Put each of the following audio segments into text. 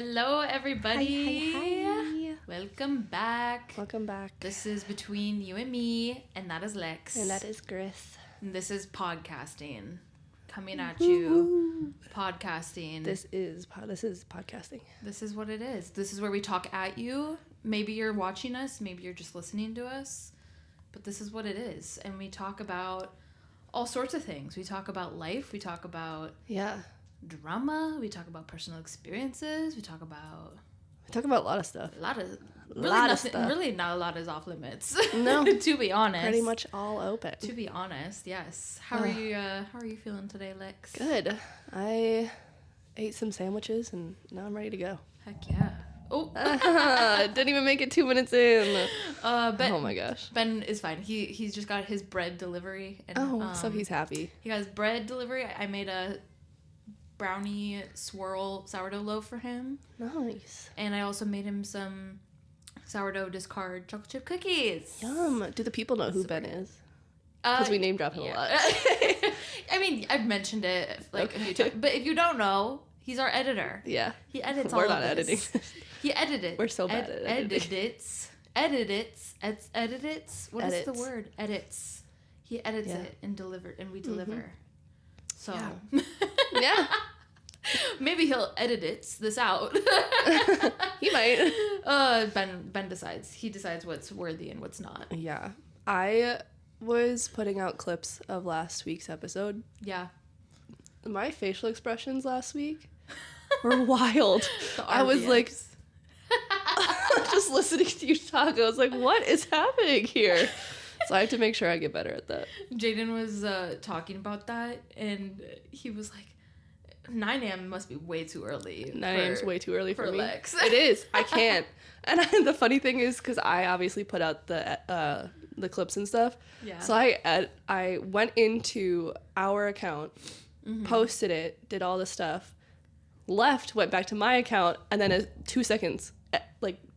Hello, everybody. Hi. Welcome back. Welcome back. This is Between You and Me, and that is Lex. And that is Grace. And this is podcasting. Coming at you. Podcasting. This is podcasting. This is what it is. This is where we talk at you. Maybe you're watching us. Maybe you're just listening to us. But this is what it is. And we talk about all sorts of things. We talk about life. We talk about drama. We talk about personal experiences. We talk about a lot of stuff. Really not a lot is off limits. No. To be honest. Pretty much all open. To be honest, yes. How are you feeling today, Lex? Good. I ate some sandwiches and now I'm ready to go. Heck yeah. Oh. Didn't even make it 2 minutes in. Ben, oh my gosh. Ben is fine. He's just got his bread delivery. And, so he's happy. He got his bread delivery. I made a brownie swirl sourdough loaf for him. Nice. And I also made him some sourdough discard chocolate chip cookies. Yum. Do the people know who Ben is? Because we name drop him a lot. I mean, I've mentioned it a few times. But if you don't know, he's our editor. Yeah. He edits all We're of not this. editing. He edited. We're so bad at editing. Edits. What is the word? Edits. He edits it and we deliver. Mm-hmm. So. Yeah. Maybe he'll edit this out. He might. Ben decides. He decides what's worthy and what's not. Yeah. I was putting out clips of last week's episode. Yeah. My facial expressions last week were wild. I was like, just listening to you talk, I was like, what is happening here? So I have to make sure I get better at that. Jaden was talking about that, and he was like, 9 a.m. must be way too early. 9 a.m. is way too early for me. Lex. It is. I can't. And the funny thing is, because I obviously put out the clips and stuff. Yeah. So I went into our account, posted it, did all the stuff, left, went back to my account, and then 2 seconds,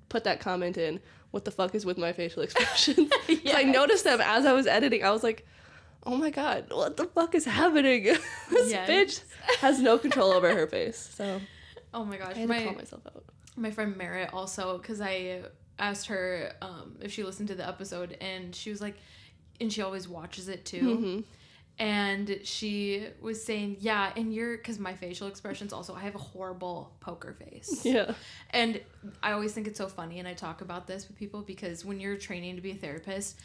put that comment in. What the fuck is with my facial expressions? Yes. I noticed them as I was editing. I was like, oh my god, what the fuck is happening? This bitch has no control over her face. So, oh my gosh, I had to call myself out. My friend Merritt also, because I asked her if she listened to the episode, and she was like, and she always watches it too. Mm-hmm. And she was saying, yeah, and because my facial expressions also, I have a horrible poker face. Yeah. And I always think it's so funny, and I talk about this with people, because when you're training to be a therapist,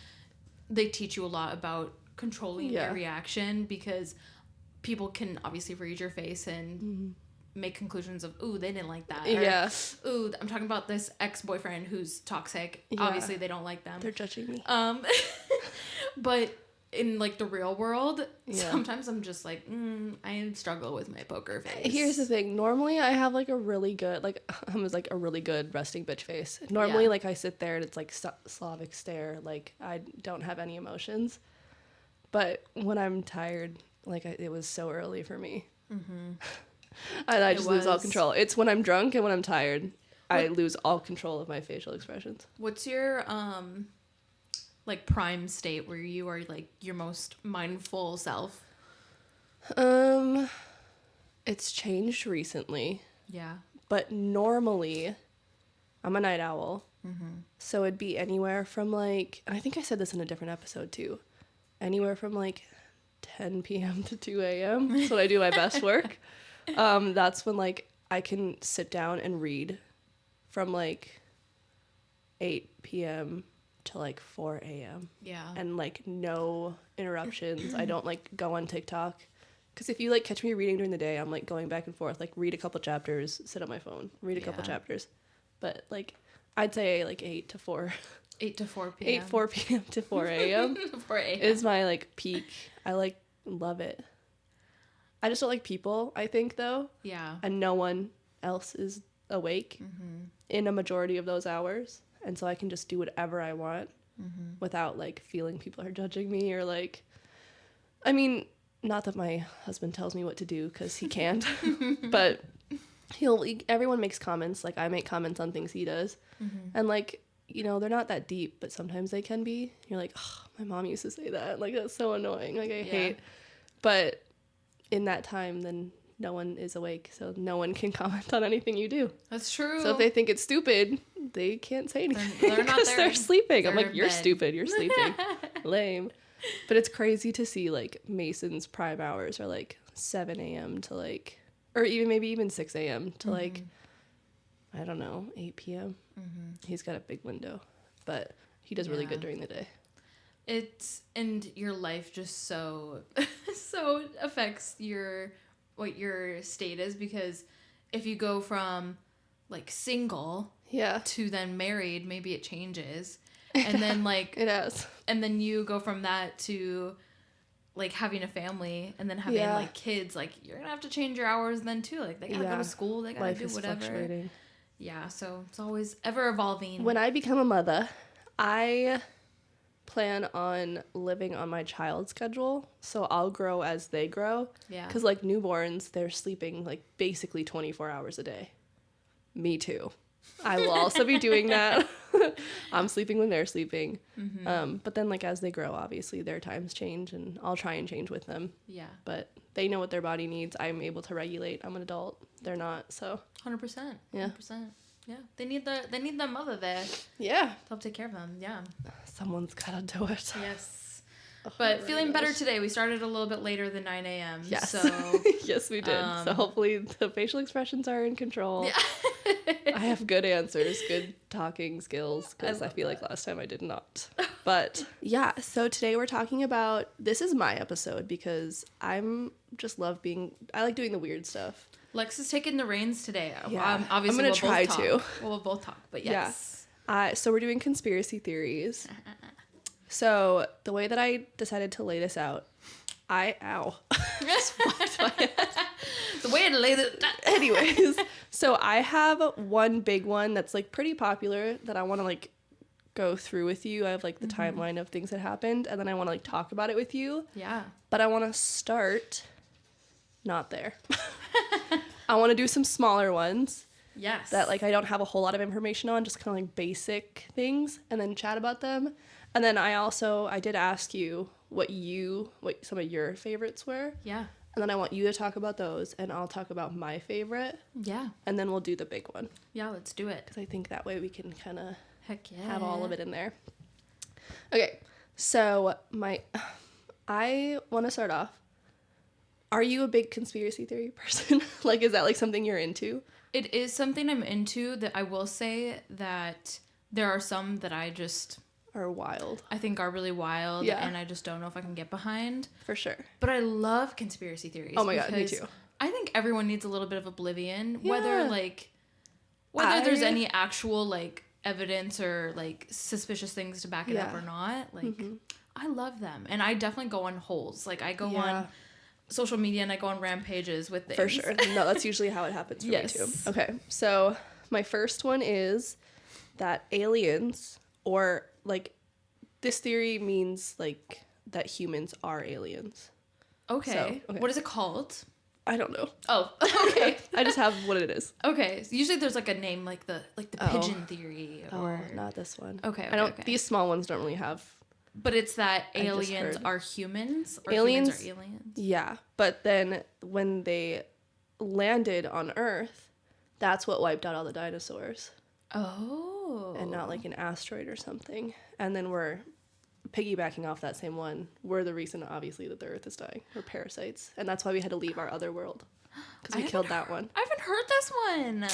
they teach you a lot about controlling your reaction, because people can obviously read your face and make conclusions of, ooh, they didn't like that. Yeah. Or, ooh, I'm talking about this ex-boyfriend who's toxic. Yeah. Obviously, they don't like them. They're judging me. But in the real world, sometimes I'm just like, I struggle with my poker face. Here's the thing. Normally, I have a really good, a really good resting bitch face. Normally, I sit there and it's Slavic stare. I don't have any emotions. But when I'm tired, it was so early for me. Mm-hmm. And I just lose all control. It's when I'm drunk and when I'm tired, I lose all control of my facial expressions. What's your prime state where you are your most mindful self? It's changed recently. Yeah. But normally, I'm a night owl. Mm-hmm. So it'd be anywhere from and I think I said this in a different episode too, anywhere from 10 p.m. to 2 a.m. That's when I do my best work. That's when I can sit down and read from 8 p.m. to 4 a.m. Yeah. And no interruptions. I don't go on TikTok. Because if you catch me reading during the day, I'm going back and forth. Read a couple chapters, sit on my phone, read a couple chapters. But I'd say 8 to 4. 8 to 4 p.m. 4 p.m. to 4 a.m. 4 a.m. is my peak. I love it. I just don't like people, I think, though. Yeah. And no one else is awake in a majority of those hours. And so I can just do whatever I want without feeling people are judging me or I mean, not that my husband tells me what to do, because he can't, but everyone makes comments. I make comments on things he does. And they're not that deep, but sometimes they can be. You're oh, my mom used to say that. That's so annoying. I hate. But in that time, then no one is awake, so no one can comment on anything you do. That's true. So if they think it's stupid, they can't say anything. They're not there. They're sleeping. They're I'm like, you're bed. stupid. You're sleeping. Lame. But it's crazy to see, like, Mason's prime hours are, like, 7 a.m. to, like, or even 6 a.m. to, like, I don't know, 8 p.m. He's got a big window, but he does really good during the day. And your life just so affects what your state is, because if you go from, like, single to then married, maybe it changes. And then, like, it has. And then you go from that to, like, having a family and then having like kids. Like, you're gonna have to change your hours then too. Like, they gotta go to school. They gotta do whatever. Fluctuating. Yeah, so it's always ever evolving. When I become a mother, I plan on living on my child's schedule, so I'll grow as they grow. Yeah. Because, like, newborns, they're sleeping, like, basically 24 hours a day. Me too. I will also be doing that. I'm sleeping when they're sleeping. But then, like, as they grow, obviously their times change, and I'll try and change with them. Yeah. But they know what their body needs. I'm able to regulate. I'm an adult. They're not, so. 100%. Yeah. 100%. Yeah. They need the mother there. Yeah. To help take care of them. Yeah. Someone's gotta do it. Yes. But feeling better today. We started a little bit later than 9 a.m. Yes. So yes, we did. So hopefully the facial expressions are in control. Yeah. I have good answers, good talking skills, because I feel like last time I did not. But yeah, so today we're talking about, this is my episode because I like doing the weird stuff. Lex is taking the reins today. Yeah. Obviously, I'm going to try to. We'll both talk, but yes. Yeah. So we're doing conspiracy theories. So the way that I decided to lay this out, just whacked my head. The way to lay it. Anyways, so I have one big one that's, like, pretty popular that I want to, like, go through with you. I have, like, the timeline of things that happened, and then I want to, like, talk about it with you. Yeah. But I want to start not there. I want to do some smaller ones. Yes. That, like, I don't have a whole lot of information on, just kind of, like, basic things, and then chat about them. And then I did ask you what some of your favorites were. Yeah. And then I want you to talk about those, and I'll talk about my favorite. Yeah. And then we'll do the big one. Yeah, let's do it. Because I think that way we can kind of have all of it in there. Okay, so I want to start off. Are you a big conspiracy theory person? Like, is that, like, something you're into? It is something I'm into. That I will say that there are some that I just... are wild. I think are really wild, and I just don't know if I can get behind. For sure. But I love conspiracy theories. Oh my god, me too. I think everyone needs a little bit of oblivion, whether there's any actual, like, evidence or, like, suspicious things to back it up or not. Like, I love them, and I definitely go on holes. Like, I go on social media and I go on rampages with things. For sure. No, that's usually how it happens for me too. Okay, so my first one is that aliens, or, like, this theory means, like, that humans are aliens. Okay. So, what is it called? I don't know. Oh, okay. I just have what it is. Okay. So usually there's, like, a name, like the pigeon theory. Or... Oh, not this one. Okay. These small ones don't really have. But it's that aliens are humans? Or aliens humans are aliens? Yeah. But then when they landed on Earth, that's what wiped out all the dinosaurs. Oh. And not, like, an asteroid or something. And then we're piggybacking off that same one. We're the reason, obviously, that the Earth is dying. We're parasites. And that's why we had to leave our other world. Because we killed that one. I haven't heard this one.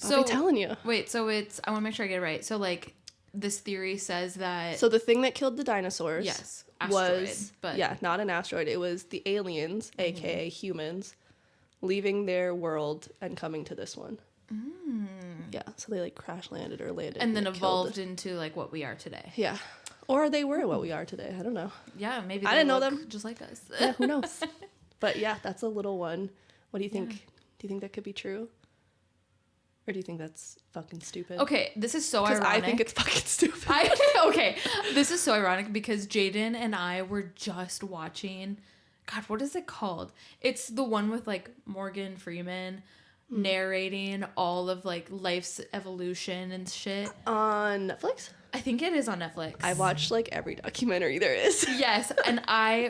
I'll be telling you. Wait, so I want to make sure I get it right. So, like, this theory says that... So the thing that killed the dinosaurs... Yes, asteroid. Yeah, not an asteroid. It was the aliens, a.k.a. humans, leaving their world and coming to this one. Mm. Yeah, so they, like, crash landed or landed. And then evolved into, like, what we are today. Yeah. Or they were what we are today. I don't know. Yeah, maybe I didn't know them. Just like us. Yeah, who knows? But yeah, that's a little one. What do you think? Yeah. Do you think that could be true? Or do you think that's fucking stupid? Okay, this is so ironic. I think it's fucking stupid. Okay, this is so ironic because Jaden and I were just watching... God, what is it called? It's the one with, like, Morgan Freeman. narrating all of like life's evolution and shit. On Netflix? I think it is on Netflix. I watched like every documentary there is. Yes, and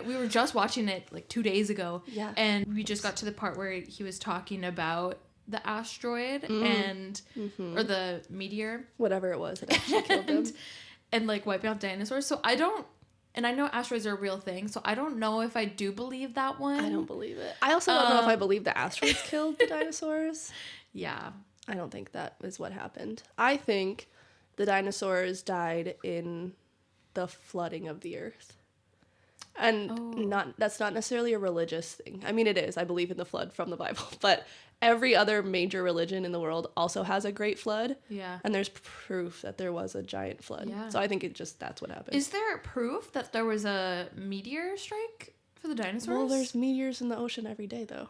we were just watching it like 2 days ago. Yeah. And we just got to the part where he was talking about the asteroid and or the meteor, whatever it was, it actually killed them. And like wiping out dinosaurs. So I know asteroids are a real thing, so I don't know if I do believe that one. I don't believe it. I also don't know if I believe the asteroids killed the dinosaurs. Yeah. I don't think that is what happened. I think the dinosaurs died in the flooding of the earth. And that's not necessarily a religious thing. I mean, it is. I believe in the flood from the Bible. But every other major religion in the world also has a great flood. Yeah. And there's proof that there was a giant flood. Yeah. So I think that's what happened. Is there proof that there was a meteor strike for the dinosaurs? Well, there's meteors in the ocean every day, though.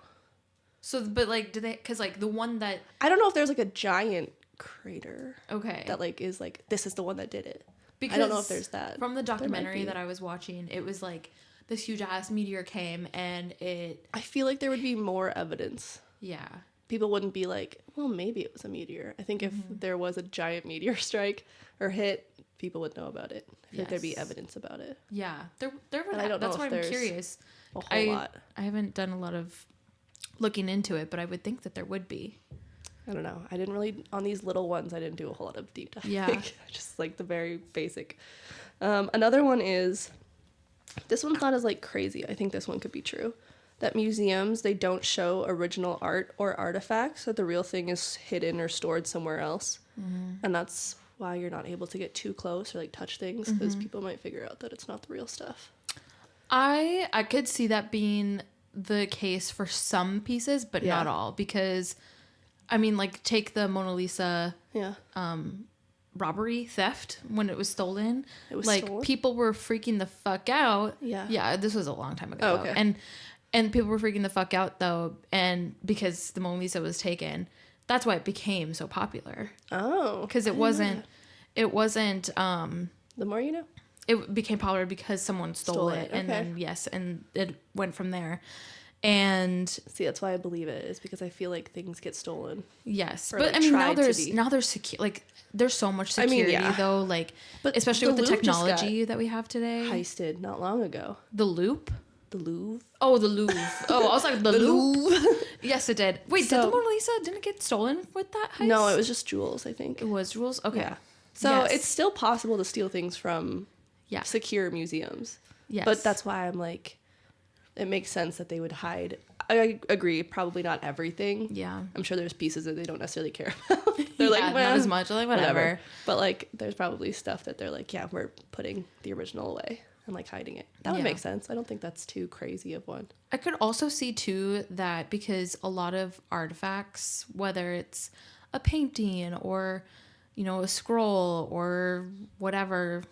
So, but like, do they, because like the one that... I don't know if there's like a giant crater. Okay. That like is like, this is the one that did it. Because I don't know if there's that. From the documentary that I was watching, it was like this huge ass meteor came and it... I feel like there would be more evidence. Yeah. People wouldn't be like, well, maybe it was a meteor. I think if there was a giant meteor strike or hit, people would know about it. I think there'd be evidence about it. Yeah. There would. I don't know. That's why I'm curious. A whole lot. I haven't done a lot of looking into it, but I would think that there would be. I don't know. I didn't really, on these little ones, I didn't do a whole lot of deep dive. Yeah. Just like the very basic. Another one is, this one's not as like crazy. I think this one could be true. That museums, they don't show original art or artifacts, that the real thing is hidden or stored somewhere else. And that's why you're not able to get too close or like touch things, because people might figure out that it's not the real stuff. I could see that being the case for some pieces, but not all, because I mean, like, take the Mona Lisa robbery, theft, when it was stolen. It was like stolen? People were freaking the fuck out. Yeah, this was a long time ago. Oh, okay. And people were freaking the fuck out though, and because the Mona Lisa was taken, that's why it became so popular. Oh, because it wasn't the more you know. It became popular because someone stole it. Okay. And then and it went from there. And see, that's why I believe it, is because I feel like things get stolen. Yes, or, but like, I mean, now there's there's so much security though, like, but especially with the technology that we have today. Heisted not long ago. The Louvre. The Louvre. Oh, the Louvre. Oh, I was like the Louvre. Yes, it did. Wait, did the Mona Lisa didn't get stolen with that heist? No, it was just jewels. I think it was jewels. Okay, yeah. So it's still possible to steal things from secure museums. Yes, but that's why I'm like, it makes sense that they would hide. I agree, probably not everything. Yeah, I'm sure there's pieces that they don't necessarily care about. They're like, well, not as much. Like whatever. But like, there's probably stuff that they're like, yeah, we're putting the original away and like hiding it. That would make sense. I don't think that's too crazy of one. I could also see too that because a lot of artifacts, whether it's a painting or, you know, a scroll or whatever,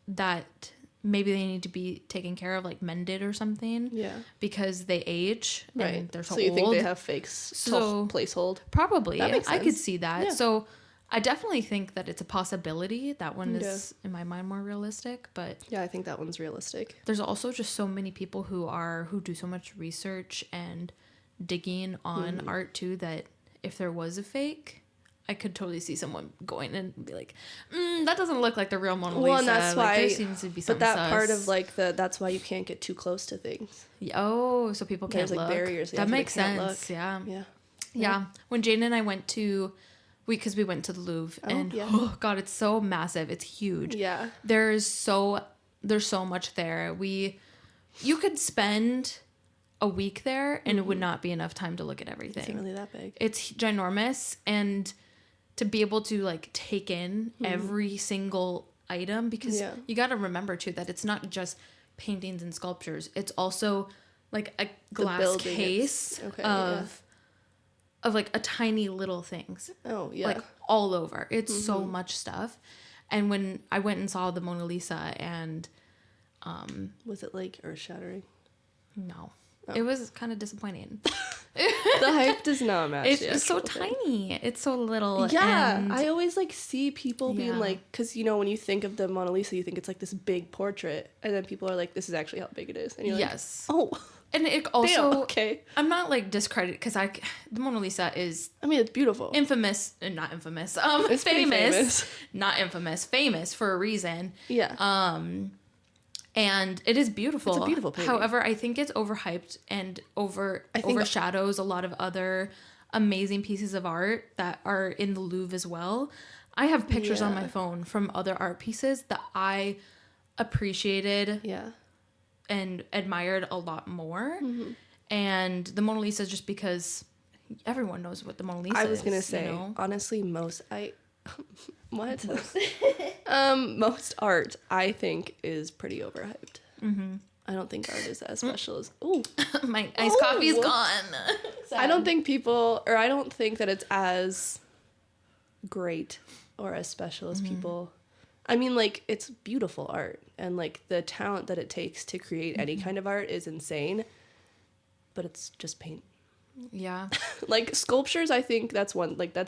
that maybe they need to be taken care of, like mended or something. Yeah. Because they age and they're so old. So you think they have fakes to placehold? Probably. That makes sense. I could see that. Yeah. So I definitely think that it's a possibility. That one is, in my mind, more realistic. But yeah, I think that one's realistic. There's also just so many people who do so much research and digging on art too, that if there was a fake, I could totally see someone going and be like, that doesn't look like the real Mona Lisa. Well, and that's why there seems to be something but that part of like that's why you can't get too close to things. Oh, so people can't look. There's like barriers. That makes sense. Yeah. When Jane and I went to, because we went to the Louvre, oh god, it's so massive. It's huge. Yeah. There's so much there. You could spend a week there and it would not be enough time to look at everything. It's really that big. It's ginormous, and to be able to like take in every single item, because you got to remember too that it's not just paintings and sculptures. It's also like a glass case of like a tiny little things. Oh yeah. Like all over. It's so much stuff. And when I went and saw the Mona Lisa, and was it like earth-shattering? No. Oh. It was kind of disappointing. The hype does not match. It's so tiny. It's so little. Yeah, and I always like see people being like, because you know when you think of the Mona Lisa, you think it's like this big portrait, and then people are like, "This is actually how big it is," and you're like, "Oh." And it also, damn, okay. I'm not like discredited because the Mona Lisa is. I mean, it's beautiful. Infamous, not infamous. It's famous, not infamous. Famous for a reason. Yeah. And it is beautiful. It's a beautiful painting. However, I think it's overhyped and overshadows a lot of other amazing pieces of art that are in the Louvre as well. I have pictures on my phone from other art pieces that I appreciated. Yeah. And admired a lot more. Mm-hmm. And the Mona Lisa is just because everyone knows what the Mona Lisa is. I was going to say, honestly, most art, I think, is pretty overhyped. Mm-hmm. I don't think art is as special as... Ooh. My iced coffee is gone. I don't think that it's as great or as special as people... I mean, like, it's beautiful art, and, like, the talent that it takes to create any kind of art is insane, but it's just paint. Yeah. Like, sculptures, I think that's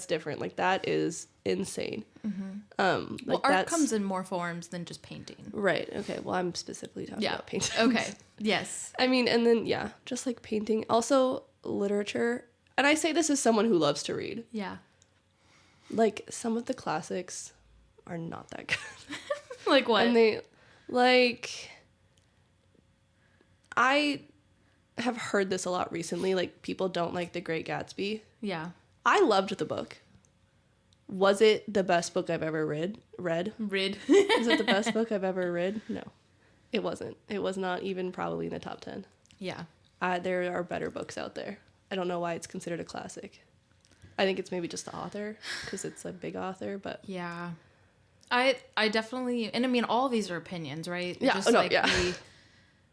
different. Like, that is insane. Mm-hmm. Art comes in more forms than just painting. Right, okay, well, I'm specifically talking about painting. Okay, yes. I mean, and then, just like painting. Also, literature, and I say this as someone who loves to read. Yeah. Like, some of the classics... are not that good. Like what? And they, like, I have heard this a lot recently. Like, people don't like The Great Gatsby. Yeah. I loved the book. Was it the best book I've ever read? Is it the best book I've ever read? No. It wasn't. It was not even probably in the top 10. Yeah. There are better books out there. I don't know why it's considered a classic. I think it's maybe just the author, because it's a big author, but... Yeah. I definitely, and I mean, all of these are opinions, right? Yeah. Just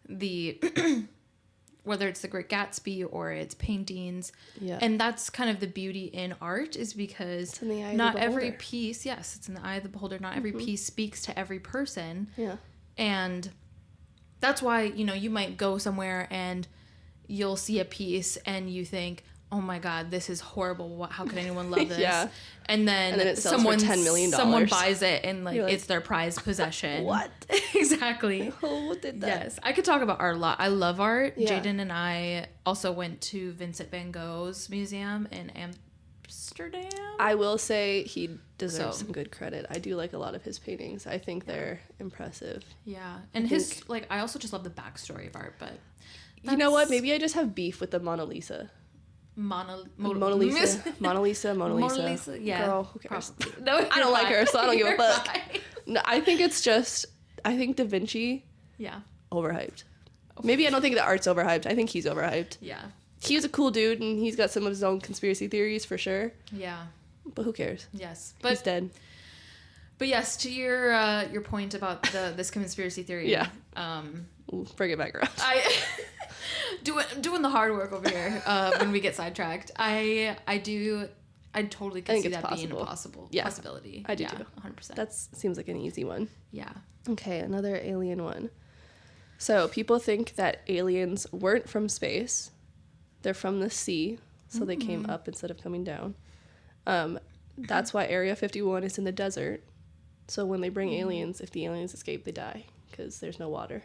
the whether it's The Great Gatsby or it's paintings. Yeah. And that's kind of the beauty in art, is because it's in the eye not of the every beholder. piece, yes, it's in the eye of the beholder. Not every piece speaks to every person. Yeah. And that's why, you might go somewhere and you'll see a piece and you think, oh my God, this is horrible. How could anyone love this? Yeah. And then it sells for $10 million. Someone buys it and like it's their prized possession. What? Exactly. Who did that? Yes. I could talk about art a lot. I love art. Yeah. Jaden and I also went to Vincent van Gogh's museum in Amsterdam. I will say he deserves some good credit. I do like a lot of his paintings. I think they're impressive. Yeah. And I also just love the backstory of art, but you know what? Maybe I just have beef with the Mona Lisa. Mona Lisa. Yeah. Girl, who cares? No, I don't like her, so I don't give a fuck. Fine. No, I think Da Vinci. Yeah. Overhyped. Maybe I don't think the art's overhyped. I think he's overhyped. Yeah. He's a cool dude, and he's got some of his own conspiracy theories for sure. Yeah. But who cares? Yes. He's dead. But yes, to your point about this conspiracy theory. Yeah. Bring it back around. Doing the hard work over here when we get sidetracked. I totally could see that being a possibility. I do too. 100%. That seems like an easy one. Yeah. Okay, another alien one. So people think that aliens weren't from space. They're from the sea, so they came up instead of coming down. That's why Area 51 is in the desert. So when they bring aliens, if the aliens escape, they die because there's no water.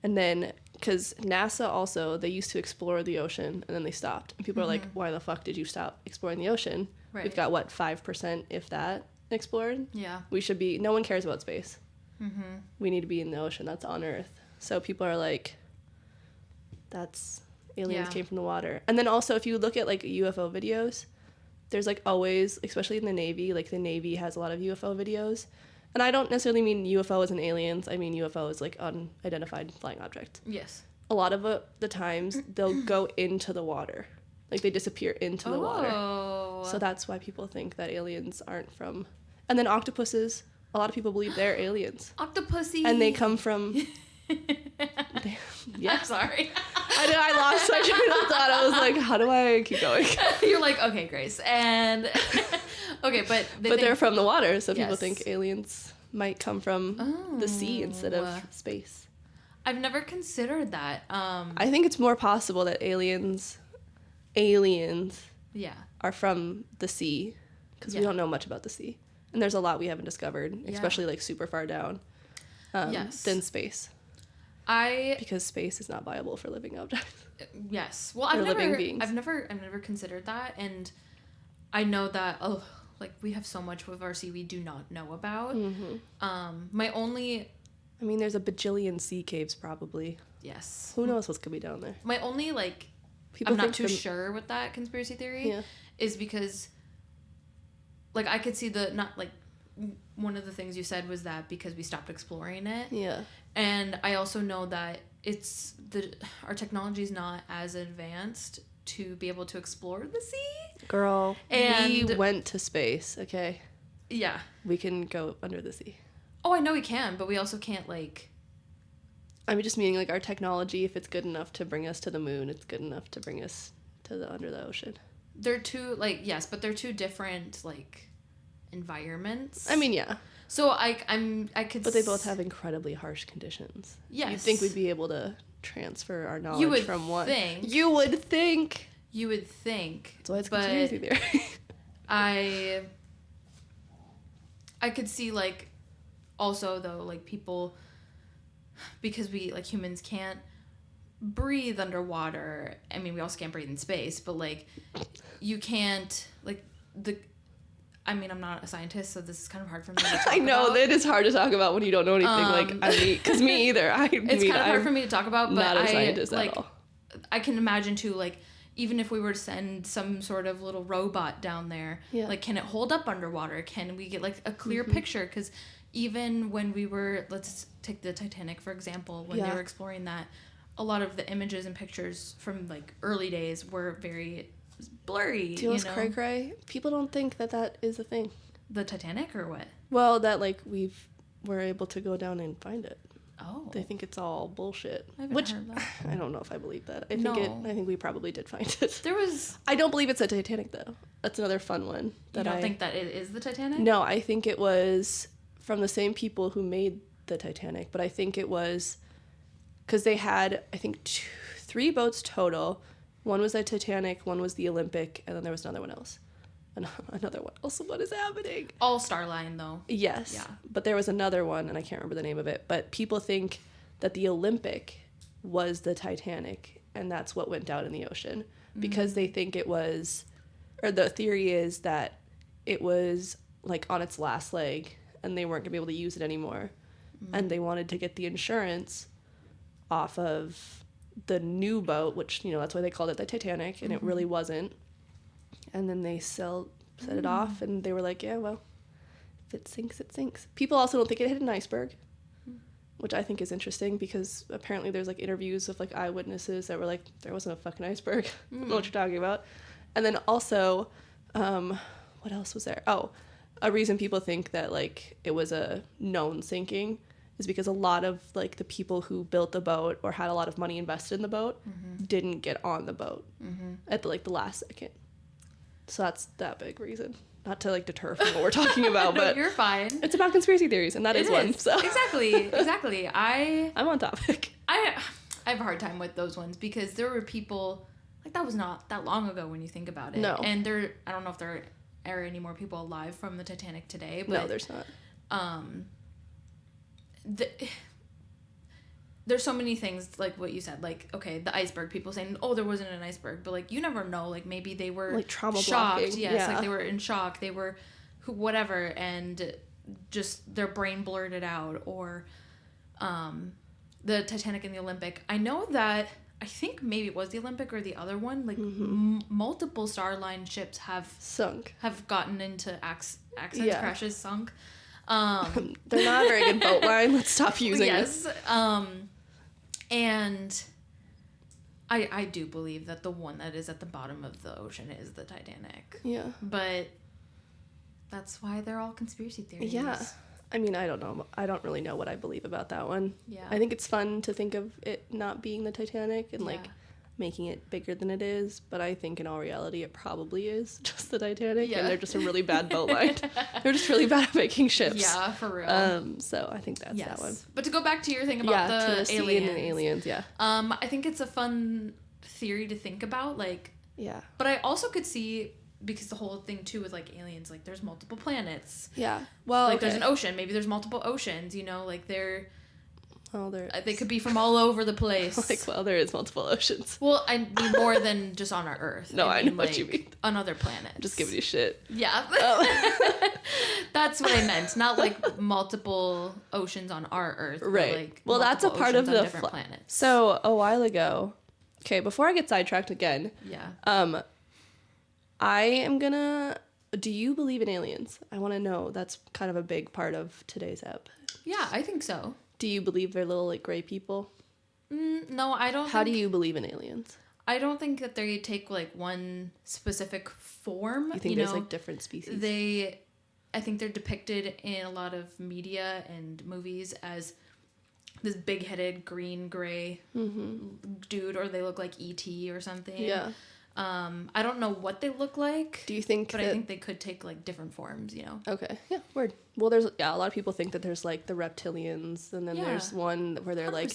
And then, because NASA also, they used to explore the ocean, and then they stopped. And people are like, why the fuck did you stop exploring the ocean? Right. We've got, 5%, if that, explored? Yeah. No one cares about space. Mm-hmm. We need to be in the ocean. That's on Earth. So people are like, aliens came from the water. And then also, if you look at, like, UFO videos, there's, like, always, especially in the Navy, like, the Navy has a lot of UFO videos. And I don't necessarily mean UFOs and aliens. I mean UFOs, like, unidentified flying object. Yes. A lot of the times, they'll go into the water. Like, they disappear into the water. So that's why people think that aliens aren't from... And then octopuses. A lot of people believe they're aliens. Octopussy. And they come from... I'm sorry. I know, I lost my train of thought. I was like, how do I keep going? You're like, okay, Grace. And... Okay, but they're from the water, so people think aliens might come from the sea instead of space. I've never considered that. I think it's more possible that aliens are from the sea, because we don't know much about the sea. And there's a lot we haven't discovered, especially like super far down than space. Because space is not viable for living objects. Yes. Well, I've never considered that, and I know that like we have so much with our sea we do not know about. My only, I mean, there's a bajillion sea caves probably. Yes. Who knows what's gonna be down there? My only I'm not too sure with that conspiracy theory is because like I could see one of the things you said was that because we stopped exploring it. Yeah. And I also know that our technology is not as advanced to be able to explore the sea. Girl, we went to space, okay? Yeah. We can go under the sea. Oh, I know we can, but we also can't I'm just meaning like our technology, if it's good enough to bring us to the moon, it's good enough to bring us to under the ocean. They're two yes, but they're two different environments. I mean, yeah. So I could. But they both have incredibly harsh conditions. Yes. You'd think we'd be able to transfer our knowledge from one. You would think. You would think. That's why it's conspiracy theory. I could see also though people, because we humans can't breathe underwater. I mean, we also can't breathe in space, but you can't I'm not a scientist, so this is kind of hard for me to talk I know, about. It is hard to talk about when you don't know anything. Because me either. It's kind of hard for me to talk about, but not a scientist at all. I can imagine too, even if we were to send some sort of little robot down there, can it hold up underwater? Can we get a clear picture? Because even when we were, let's take the Titanic for example, when they were exploring that, a lot of the images and pictures from early days were very blurry. Do you know what's cray-cray? People don't think that is a thing. The Titanic or what? Well, that we're able to go down and find it. Oh. They think it's all bullshit. I haven't heard that. I don't know if I believe that. I think we probably did find it. I don't believe it's a Titanic though. That's another fun one. You don't think that it is the Titanic? No, I think it was from the same people who made the Titanic, but I think it was because they had, I think, 3 boats total. One was the Titanic, one was the Olympic, and then there was another one else. Another one else. What is happening? All Starline, though. Yes. Yeah. But there was another one, and I can't remember the name of it. But people think that the Olympic was the Titanic, and that's what went down in the ocean. Because they think it was, or the theory is that it was, on its last leg, and they weren't going to be able to use it anymore. And they wanted to get the insurance off of the new boat, which, that's why they called it the Titanic, and it really wasn't. And then they set it off, and they were like, yeah, well, if it sinks, it sinks. People also don't think it hit an iceberg, which I think is interesting, because apparently there's, interviews of, eyewitnesses that were like, there wasn't a fucking iceberg. I don't know what you're talking about. And then also, what else was there? Oh, a reason people think that, it was a known sinking is because a lot of the people who built the boat or had a lot of money invested in the boat didn't get on the boat at the last second. So that's that big reason. Not to deter from what we're talking about, no, but you're fine. It's about conspiracy theories, and that is one. So exactly. I'm on topic. I have a hard time with those ones because there were people that was not that long ago when you think about it. No, and I don't know if there are any more people alive from the Titanic today. But, no, there's not. There's so many things what you said, okay, the iceberg, people saying, oh, there wasn't an iceberg, but you never know, maybe they were trauma shocked blocking. Yes, they were in shock, they were whatever, and just their brain blurred it out. Or the Titanic and the Olympic, I know that I think maybe it was the Olympic or the other one, multiple Starline ships have gotten into accidents, crashes, sunk. They're not a very good boat line. Let's stop using it. Yes. And I do believe that the one that is at the bottom of the ocean is the Titanic. Yeah. But that's why they're all conspiracy theories. Yeah. I mean, I don't know. I don't really know what I believe about that one. Yeah. I think it's fun to think of it not being the Titanic and making it bigger than it is, but I think in all reality it probably is just the Titanic, and they're just a really bad boat line. They're just really bad at making ships. Yeah, for real. So I think that's that one. But to go back to your thing about the aliens. And aliens, yeah. I think it's a fun theory to think about, yeah. But I also could see, because the whole thing too with aliens, there's multiple planets. Yeah. Well, there's an ocean, maybe there's multiple oceans, they're Well, they could be from all over the place. There is multiple oceans. Well, I mean more than just on our Earth. No, I know what you mean. On other planets. I'm just giving you shit. Yeah. That's what I meant. Not like multiple oceans on our Earth. Right. Like well, that's a part of the different planets. So a while ago. Okay, before I get sidetracked again. Yeah. I am gonna. Do you believe in aliens? I want to know. That's kind of a big part of today's ep. Yeah, I think so. Do you believe they're little like gray people? No, I don't. How do you believe in aliens? I don't think that they take like one specific form. You think there's like different species? I think they're depicted in a lot of media and movies as this big-headed green gray dude, or they look like E.T. or something. Yeah. I don't know what they look like. Do you think? But I think they could take like different forms. Okay. Yeah. Word. Well, there's a lot of people think that there's like the reptilians, and then there's one where they're 100%. Like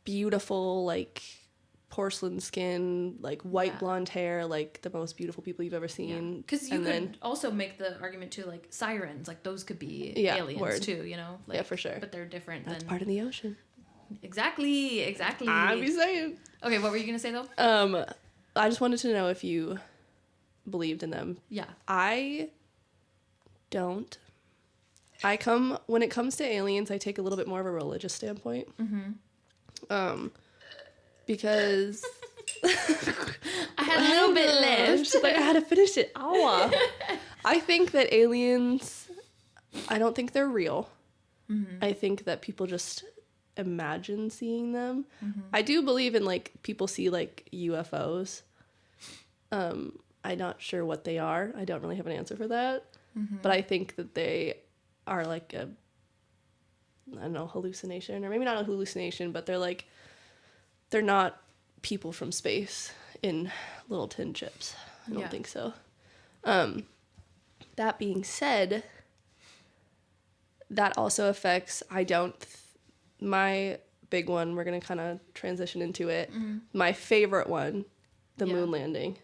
beautiful, like porcelain skin, like white blonde hair, like the most beautiful people you've ever seen. Because you could also make the argument too, like sirens, like those could be aliens too. Like, yeah, for sure. But they're different. That's part of the ocean. Exactly. I'd be saying. Okay, what were you gonna say though? I just wanted to know if you believed in them. Yeah. I don't. When it comes to aliens, I take a little bit more of a religious standpoint. Because I had a little bit left. I had to finish it. I think that aliens, I don't think they're real. I think that people just imagine seeing them. I do believe in like people see like UFOs. I'm not sure what they are. I don't really have an answer for that. But I think that they are like a, I don't know, hallucination, or maybe not a hallucination, but they're not people from space in little tin chips. I don't think so. That being said, that also affects, my big one, we're going to kind of transition into it. My favorite one, the moon landing.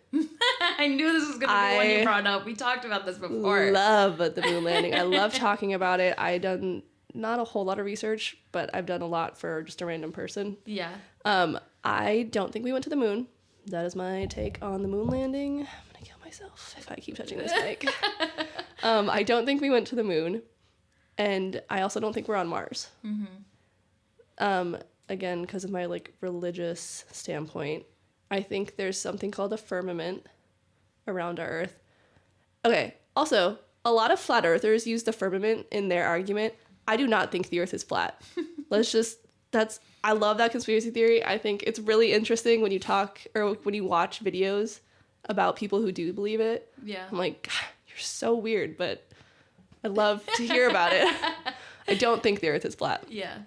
I knew this was going to be one you brought up. We talked about this before. Love the moon landing. I love talking about it. I done not a whole lot of research, but I've done a lot for just a random person. Yeah. I don't think we went to the moon. That is my take on the moon landing. I'm going to kill myself if I keep touching this mic. I don't think we went to the moon. And I also don't think we're on Mars. Again, because of my like religious standpoint, I think there's something called a firmament around our Earth. Okay, also, a lot of flat earthers use the firmament in their argument. I do not think the Earth is flat. I love that conspiracy theory. I think it's really interesting when you talk or when you watch videos about people who do believe it. Yeah. I'm like, you're so weird, but I love to hear about it. I don't think the Earth is flat. Yeah.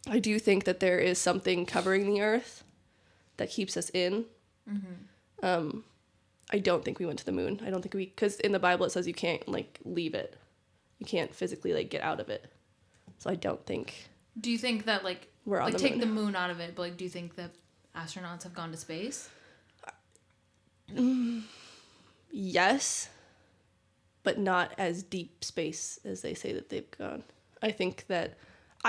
I do think that there is something covering the Earth that keeps us in. I don't think we went to the moon. I don't think because in the Bible it says you can't like leave it. You can't physically like get out of it. So I don't think. Do you think that like we're on like the take moon. The moon out of it, but like do you think that astronauts have gone to space? Yes, but not as deep space as they say that they've gone. I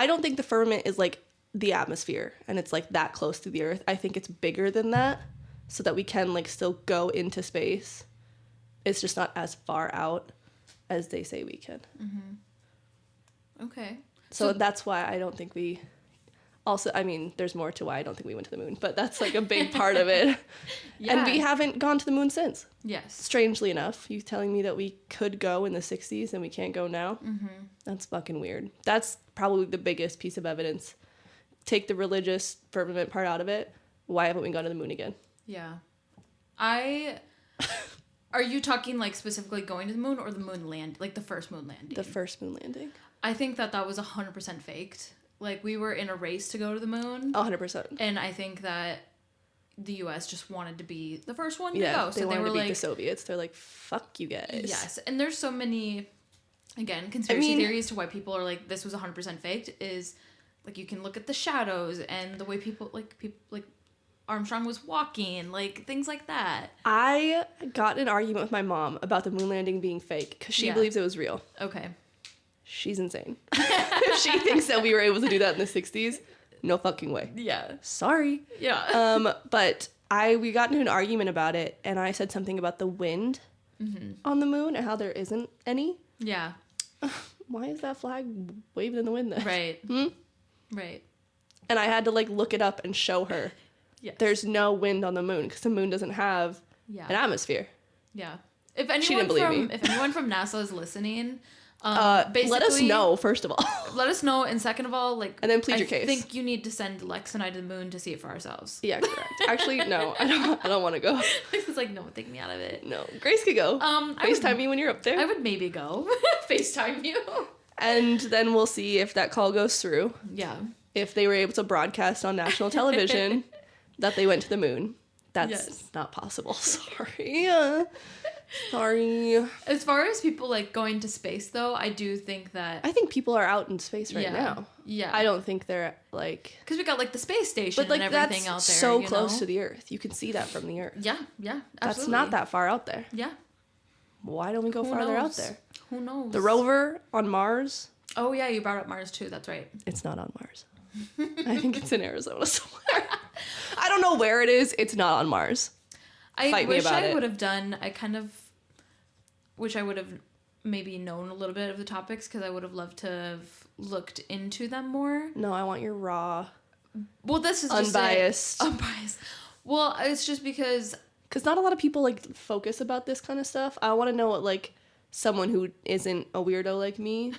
don't think the firmament is like the atmosphere and it's like that close to the Earth. I think it's bigger than that so that we can like still go into space. It's just not as far out as they say we can. Okay. So that's why I don't think we... Also, I mean, there's more to why I don't think we went to the moon, but that's like a big part of it. Yeah. And we haven't gone to the moon since. Yes. Strangely enough, you telling me that we could go in the 60s and we can't go now? That's fucking weird. That's probably the biggest piece of evidence. Take the religious firmament part out of it. Why haven't we gone to the moon again? Yeah. Are you talking like specifically going to the moon or the moon land, like the first moon landing? The first moon landing. I think that was 100% faked. Like, we were in a race to go to the moon. 100%. And I think that the U.S. just wanted to be the first one to go. So they wanted to beat the Soviets. They're like, fuck you guys. Yes. And there's so many, again, conspiracy theories to why people are like, this was 100% faked, is, like, you can look at the shadows and the way people Armstrong was walking, like, things like that. I got in an argument with my mom about the moon landing being fake because she believes it was real. Okay. She's insane. If she thinks that we were able to do that in the 60s, No fucking way. Yeah. Sorry. Yeah. But we got into an argument about it, and I said something about the wind on the moon and how there isn't any. Yeah. Why is that flag waving in the wind then? Right. Right. And I had to like look it up and show her. Yes. There's no wind on the moon because the moon doesn't have an atmosphere. Yeah. If anyone she didn't believe me. If anyone from NASA is listening, basically, let us know, first of all. Let us know, and second of all, like, and then plead your case. I think you need to send Lex and I to the moon to see it for ourselves. Yeah, correct. Actually, no, I don't want to go. Lex is like, no, take me out of it. No, Grace could go. FaceTime me when you're up there. I would maybe go. FaceTime you. And then we'll see if that call goes through. Yeah. If they were able to broadcast on national television that they went to the moon. That's not possible. Sorry. Sorry. As far as people like going to space, though, I do think that I think people are out in space right now. Yeah. I don't think they're like because we got like the space station but, like, and everything out there. So close to the Earth, you can see that from the Earth. Yeah, yeah, absolutely. That's not that far out there. Yeah. Why don't we go farther out there? Who knows? The rover on Mars. Oh yeah, you brought up Mars too. That's right. It's not on Mars. I think it's in Arizona somewhere. I don't know where it is. It's not on Mars. I wish I would have done. I kind of wish I would have maybe known a little bit of the topics because I would have loved to have looked into them more. No, I want your raw. Well, this is unbiased. Unbiased. Well, it's just because not a lot of people like focus about this kind of stuff. I want to know what like someone who isn't a weirdo like me,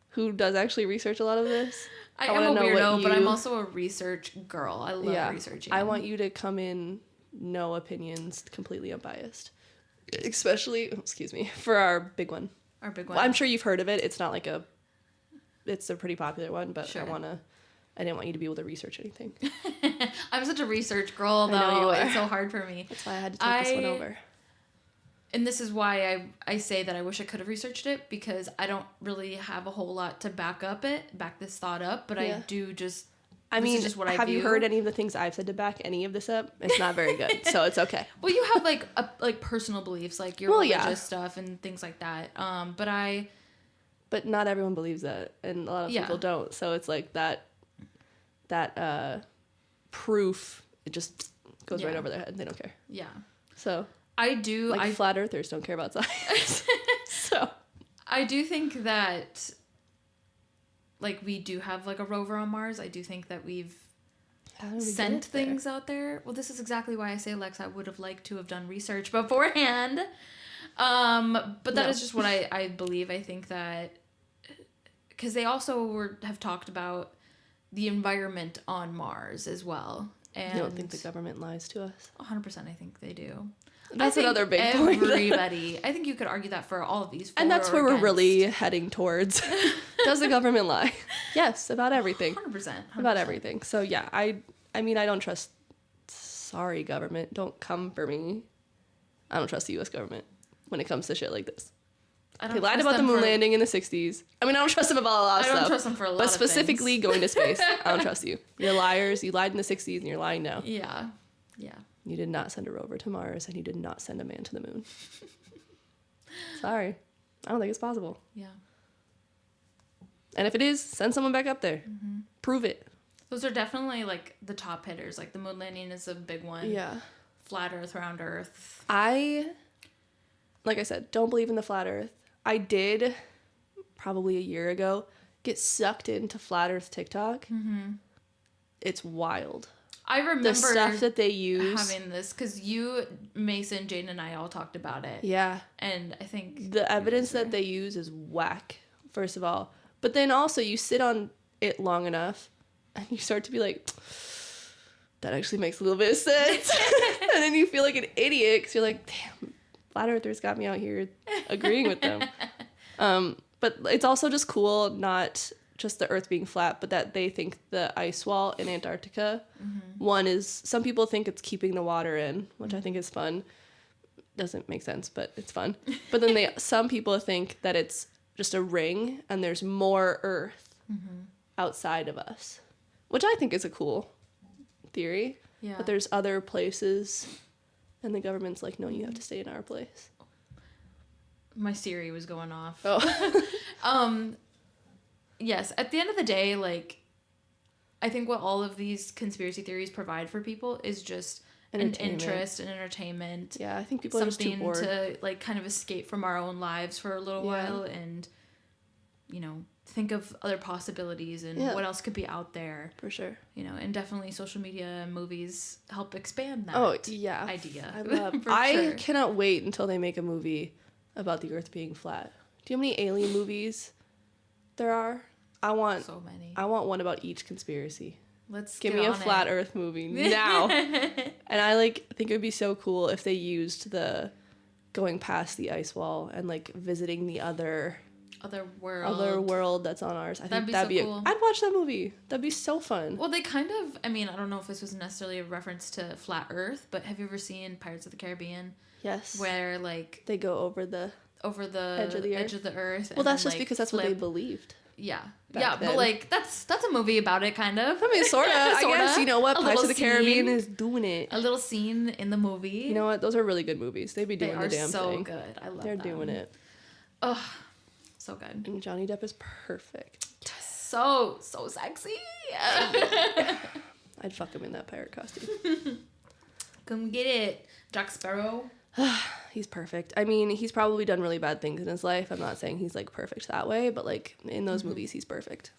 who does actually research a lot of this. I am a weirdo, but I'm also a research girl. I love researching. I want you to come in, no opinions, completely unbiased. Especially, for our big one. Our big one. Well, I'm sure you've heard of it. It's not like it's a pretty popular one, but sure. I didn't want you to be able to research anything. I'm such a research girl, though. It's so hard for me. That's why I had to take this one over. And this is why I say that I wish I could have researched it, because I don't really have a whole lot to back this thought up, but I do just... I mean, have you heard any of the things I've said to back any of this up? It's not very good, so it's okay. Well, you have like personal beliefs, like your religious stuff and things like that. But not everyone believes that, and a lot of people don't. So it's like that proof. It just goes right over their head. They don't care. Yeah. So I do. Flat earthers don't care about science. So I do think that. Like, we do have, like, a rover on Mars. I do think that we've sent things out there. Well, this is exactly why I say, Lex, I would have liked to have done research beforehand. But that is just what I believe. I think that... Because they also have talked about the environment on Mars as well. And you don't think the government lies to us? 100% I think they do. That's another big point. Everybody. I think you could argue that for all of these. And that's where we're really heading towards. Does the government lie? Yes, about everything. 100%. About everything. So yeah, I mean, I don't trust. Sorry, government, don't come for me. I don't trust the U.S. government when it comes to shit like this. They lied about the moon landing in the 60s. I mean, I don't trust them about a lot of stuff. I don't trust them for a lot of things. But specifically going to space, I don't trust you. You're liars. You lied in the 60s and you're lying now. Yeah. Yeah. You did not send a rover to Mars, and you did not send a man to the moon. Sorry. I don't think it's possible. Yeah. And if it is, send someone back up there. Mm-hmm. Prove it. Those are definitely, like, the top hitters. Like, the moon landing is a big one. Yeah. Flat Earth, round Earth. Like I said, don't believe in the flat Earth. I did, probably a year ago, get sucked into flat Earth TikTok. Mm-hmm. It's wild. I remember the stuff that they use. Having this, because you, Mason, Jaden, and I all talked about it. Yeah. And I think... The evidence that they use is whack, first of all. But then also, you sit on it long enough, and you start to be like, that actually makes a little bit of sense. And then you feel like an idiot, because you're like, damn, flat earthers got me out here agreeing with them. But it's also just cool, not just the earth being flat, but that they think the ice wall in Antarctica, one is, some people think it's keeping the water in, which I think is fun. Doesn't make sense, but it's fun. But then some people think that it's just a ring and there's more earth outside of us, which I think is a cool theory. Yeah. But there's other places, and the government's like, no, you have to stay in our place. My Siri was going off. Oh. Yes, at the end of the day, like, I think what all of these conspiracy theories provide for people is just an interest and entertainment. Yeah, I think people are just too bored. Something to like kind of escape from our own lives for a little while and, you know, think of other possibilities and what else could be out there. For sure. You know, and definitely social media and movies help expand that idea. I cannot wait until they make a movie about the Earth being flat. Do you know how many alien movies there are? I want so many. I want one about each conspiracy. Let's give me a flat Earth movie now. And I like think it would be so cool if they used the going past the ice wall and like visiting the other world that's on ours. I think that'd be cool. I'd watch that movie. That'd be so fun. Well, they kind of, I mean, I don't know if this was necessarily a reference to flat Earth, but have you ever seen Pirates of the Caribbean? Yes. Where like they go over the edge of the earth. Well, that's just because that's what they believed. Yeah. Yeah, then. But like that's a movie about it, kind of. I mean, sort of. I guess, you know what? Pirates of the Caribbean is doing it. A little scene in the movie. You know what? Those are really good movies. They'd be doing the damn thing. They're so good. I love them. They're doing it. Ugh. So good. And Johnny Depp is perfect. So sexy. I'd fuck him in that pirate costume. Come get it, Jack Sparrow. He's perfect. I mean, he's probably done really bad things in his life. I'm not saying he's like perfect that way, but like in those movies, he's perfect.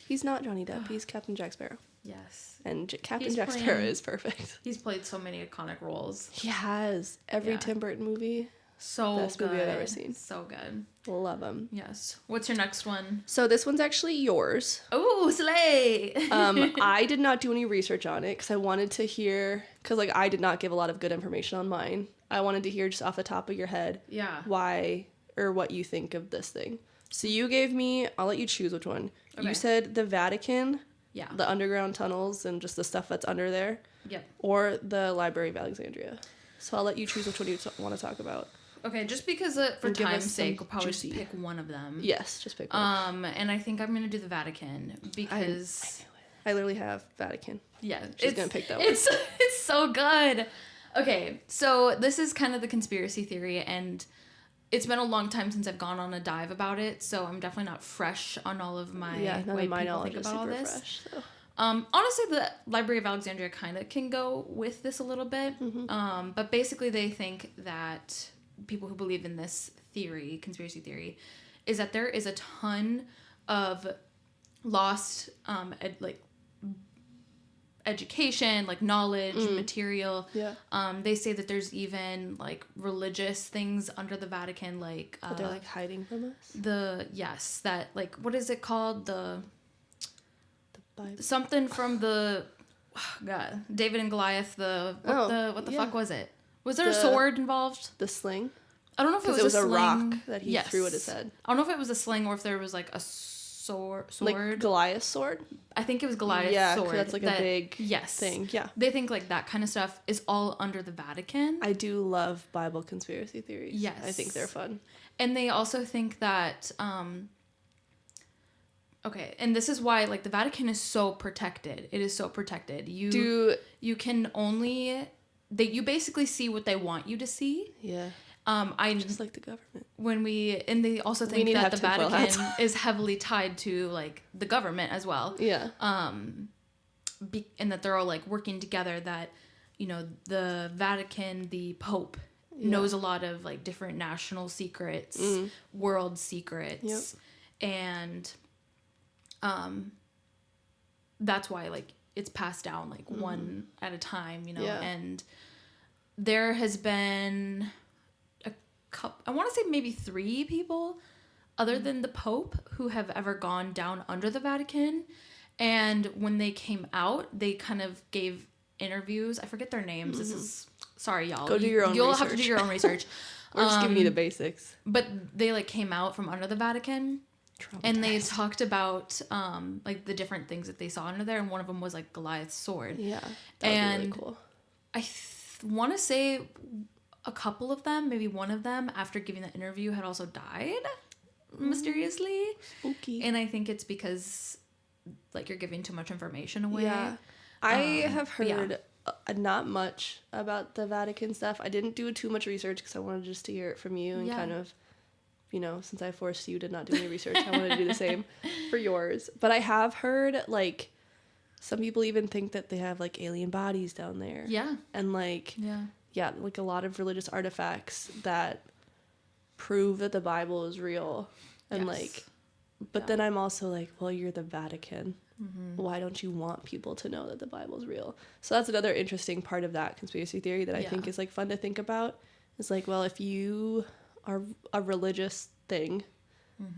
He's not Johnny Depp. He's Captain Jack Sparrow. Yes. And Captain Jack Sparrow is perfect. He's played so many iconic roles. He has. Every Tim Burton movie. So best good. movie I've ever seen. So good. Love him. Yes. What's your next one? So this one's actually yours. Oh, slay! I did not do any research on it because I wanted to hear, because like I did not give a lot of good information on mine. I wanted to hear just off the top of your head. Yeah. Why or what you think of this thing. So you gave me, I'll let you choose which one. Okay. You said the Vatican. Yeah. The underground tunnels and just the stuff that's under there. Yep. Or the Library of Alexandria. So I'll let you choose which one you want to talk about. Okay, just because for time's sake, we'll probably just pick one of them. Yes, just pick one. And I think I'm gonna do the Vatican because I literally have Vatican. Yeah, she's gonna pick that one. It's so good. Okay, so this is kind of the conspiracy theory, and it's been a long time since I've gone on a dive about it, so I'm definitely not fresh on all of my none of my knowledge is super fresh. So. Honestly, the Library of Alexandria kind of can go with this a little bit, but basically they think that people who believe in this theory, conspiracy theory, is that there is a ton of lost education, like knowledge, material. Yeah. They say that there's even like religious things under the Vatican, like that they're like hiding from us. That like what is it called? The Bible. Something from the God, David and Goliath. What the fuck was it? Was there a sword involved? The sling? I don't know if it was a rock that he threw at his head. I don't know if it was a sling or if there was like a sword. Like Goliath's sword? I think it was Goliath's sword. Yeah, that's like a big thing. Yeah. They think like that kind of stuff is all under the Vatican. I do love Bible conspiracy theories. Yes. I think they're fun. And they also think that... Okay, and this is why, like, the Vatican is so protected. It is so protected. You can only... You basically see what they want you to see. Yeah. Just like the government. And they also think that the Vatican is heavily tied to, like, the government as well. Yeah. And that they're all, like, working together, that, you know, the Vatican, the Pope, knows a lot of, like, different national secrets, world secrets. Yep. And... that's why like it's passed down like one at a time, you know. And there has been a couple, I want to say maybe 3 people other than the Pope who have ever gone down under the Vatican, and when they came out they kind of gave interviews. I forget their names. This is sorry y'all, do your own you'll research. have to do your own research. We're just giving you the basics, but they like came out from under the Vatican. And they talked about like the different things that they saw under there, and one of them was like Goliath's sword. Yeah, that would be really cool. I want to say a couple of them, maybe one of them, after giving the interview, had also died mysteriously. Spooky. And I think it's because like you're giving too much information away. Yeah, I have heard not much about the Vatican stuff. I didn't do too much research because I wanted just to hear it from you and kind of. You know, since I forced you to not do any research, I wanted to do the same for yours. But I have heard, like, Some people even think that they have like alien bodies down there. Yeah. And like, yeah, like a lot of religious artifacts that prove that the Bible is real. And like, but then I'm also like, well, you're the Vatican. Why don't you want people to know that the Bible is real? So that's another interesting part of that conspiracy theory that I think is like fun to think about. It's like, well, if you are a religious thing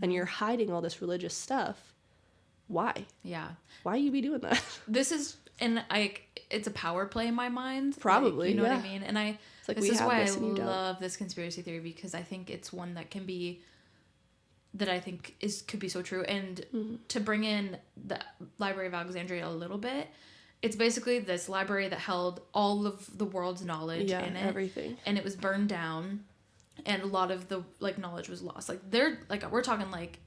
and you're hiding all this religious stuff, why? Yeah. Why you be doing that? This is, and it's a power play in my mind. Probably, like, you know what I mean? And it's like, this is why I love this conspiracy theory, because I think it's one that can be, that I think could be so true. And to bring in the Library of Alexandria a little bit, it's basically this library that held all of the world's knowledge in it. Everything. And it was burned down, and a lot of the like knowledge was lost. Like we're talking like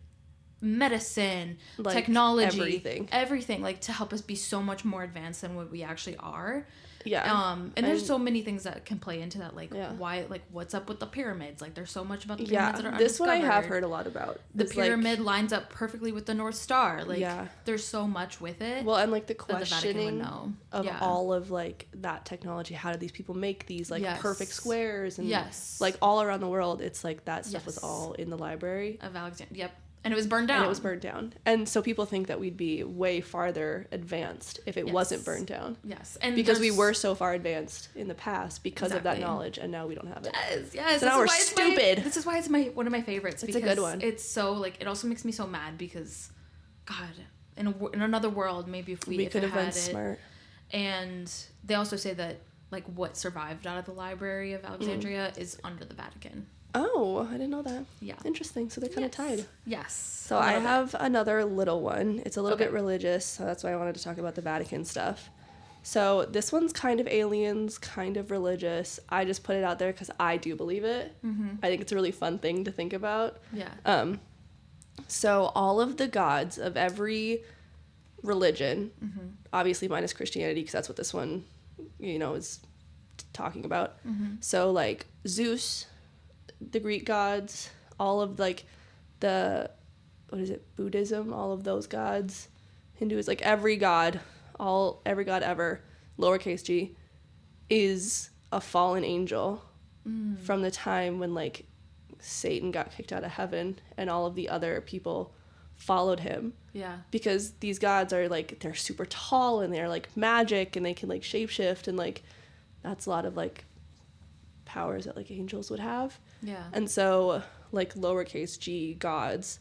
medicine, like technology, everything like to help us be so much more advanced than what we actually are. And there's so many things that can play into that, like why, like what's up with the pyramids, like there's so much about the pyramids that are undiscovered. This one I have heard a lot about. The pyramid lines up perfectly with the North Star, like there's so much with it. Well, and like the questioning of all of like that technology, how did these people make these like perfect squares, and like all around the world, it's like that stuff was all in the Library of Alexandria. And it was burned down. And so people think that we'd be way farther advanced if it wasn't burned down. Yes. And because we were so far advanced in the past because of that knowledge, and now we don't have it. Yes. So now we're stupid. This is why it's one of my favorites. It's a good one. It's so, like, it also makes me so mad because, God, in another world, maybe if we could have been smart. And they also say that, like, what survived out of the Library of Alexandria is under the Vatican. Oh, I didn't know that. Yeah. Interesting. So they're kind of tied. Yes. So I have another little one. It's a little bit religious, so that's why I wanted to talk about the Vatican stuff. So this one's kind of aliens, kind of religious. I just put it out there because I do believe it. I think it's a really fun thing to think about. Yeah. So all of the gods of every religion, obviously minus Christianity, because that's what this one, is talking about. So like Zeus, the Greek gods, all of like Buddhism, all of those gods, Hinduism, like every god ever, lowercase g, is a fallen angel from the time when like Satan got kicked out of heaven and all of the other people followed him. Yeah. Because these gods are like, they're super tall and they're like magic and they can like shapeshift, and like that's a lot of like powers that like angels would have. Yeah. And so like lowercase g gods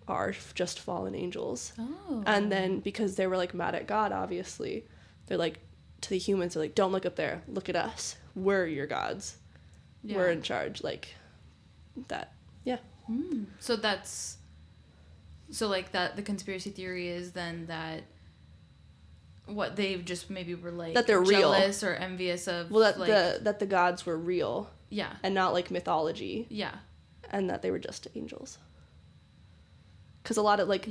are just fallen angels. Oh. And then because they were like mad at God, obviously, they're like, to the humans, they're like, don't look up there, look at us, we're your gods. We're in charge, like that. So like that the conspiracy theory is then that what they just maybe were like that they're jealous real or envious of, that like, that the gods were real, and not like mythology, and that they were just angels. Because a lot of like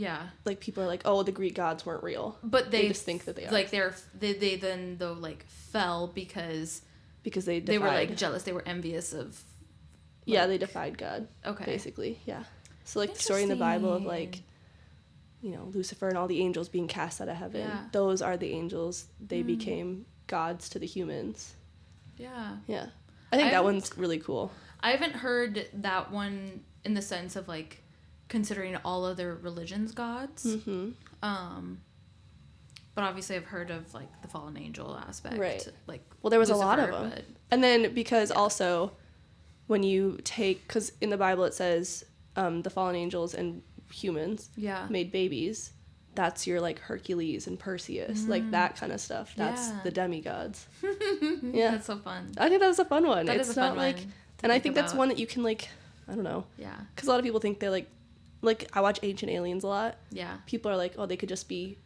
people are like, oh, the Greek gods weren't real, but they just think that they are. Like they then though like fell because they were like jealous, they were envious of. Like, they defied God. Okay. Basically, So like the story in the Bible of like, Lucifer and all the angels being cast out of heaven. Yeah. Those are the angels. They became gods to the humans. Yeah. Yeah. I think that one's really cool. I haven't heard that one in the sense of like considering all other religions gods. But obviously I've heard of like the fallen angel aspect. Right. Like, well, there was Lucifer, a lot of them. And then because also when you take, because in the Bible it says the fallen angels and humans made babies, that's your like Hercules and Perseus, like that kind of stuff. That's the demigods. That's so fun. I think that's a fun one. It's not like, and I think that's one that you can like, I don't know. Yeah. Because a lot of people think they like I watch Ancient Aliens a lot. Yeah. People are like, oh, they could just be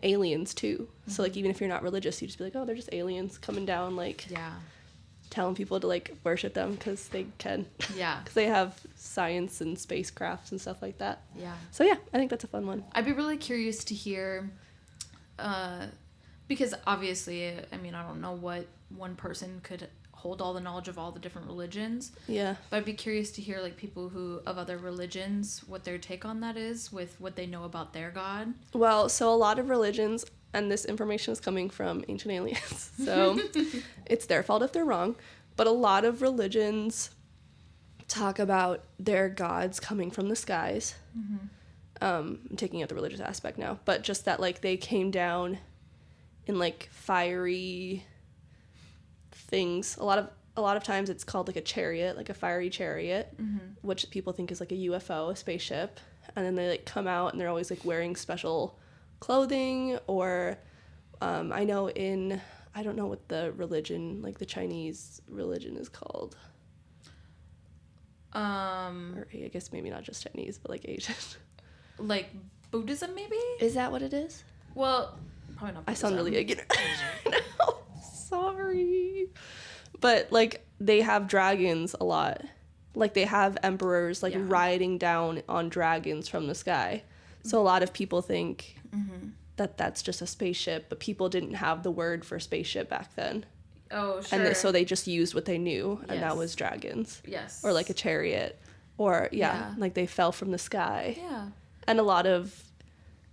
aliens too. So like even if you're not religious, you just be like, oh, they're just aliens coming down, like telling people to like worship them because they can. Yeah. Because they have science and spacecrafts and stuff like that. Yeah. So yeah, I think that's a fun one. I'd be really curious to hear, because obviously, I mean, I don't know what one person could hold all the knowledge of all the different religions. Yeah. But I'd be curious to hear like people who of other religions, what their take on that is with what they know about their God. Well, so a lot of religions, and this information is coming from ancient aliens, so it's their fault if they're wrong, but a lot of religions talk about their gods coming from the skies. I'm taking out the religious aspect now, but just that, like, they came down in, like, fiery things. A lot of times it's called, like, a chariot, like a fiery chariot, which people think is, like, a UFO, a spaceship. And then they, like, come out and they're always, like, wearing special clothing, or I know I don't know what the religion, like, the Chinese religion is called. Or I guess maybe not just Chinese, but, like, Asian. Like Buddhism, maybe? Is that what it is? Well, probably not Buddhism. I sound really ignorant. No, sorry. But, like, they have dragons a lot. Like, they have emperors, like, riding down on dragons from the sky. So a lot of people think that that's just a spaceship, but people didn't have the word for spaceship back then. Oh, sure. And so they just used what they knew, and that was dragons. Yes. Or, like, a chariot. Or, like, they fell from the sky. Yeah. And a lot of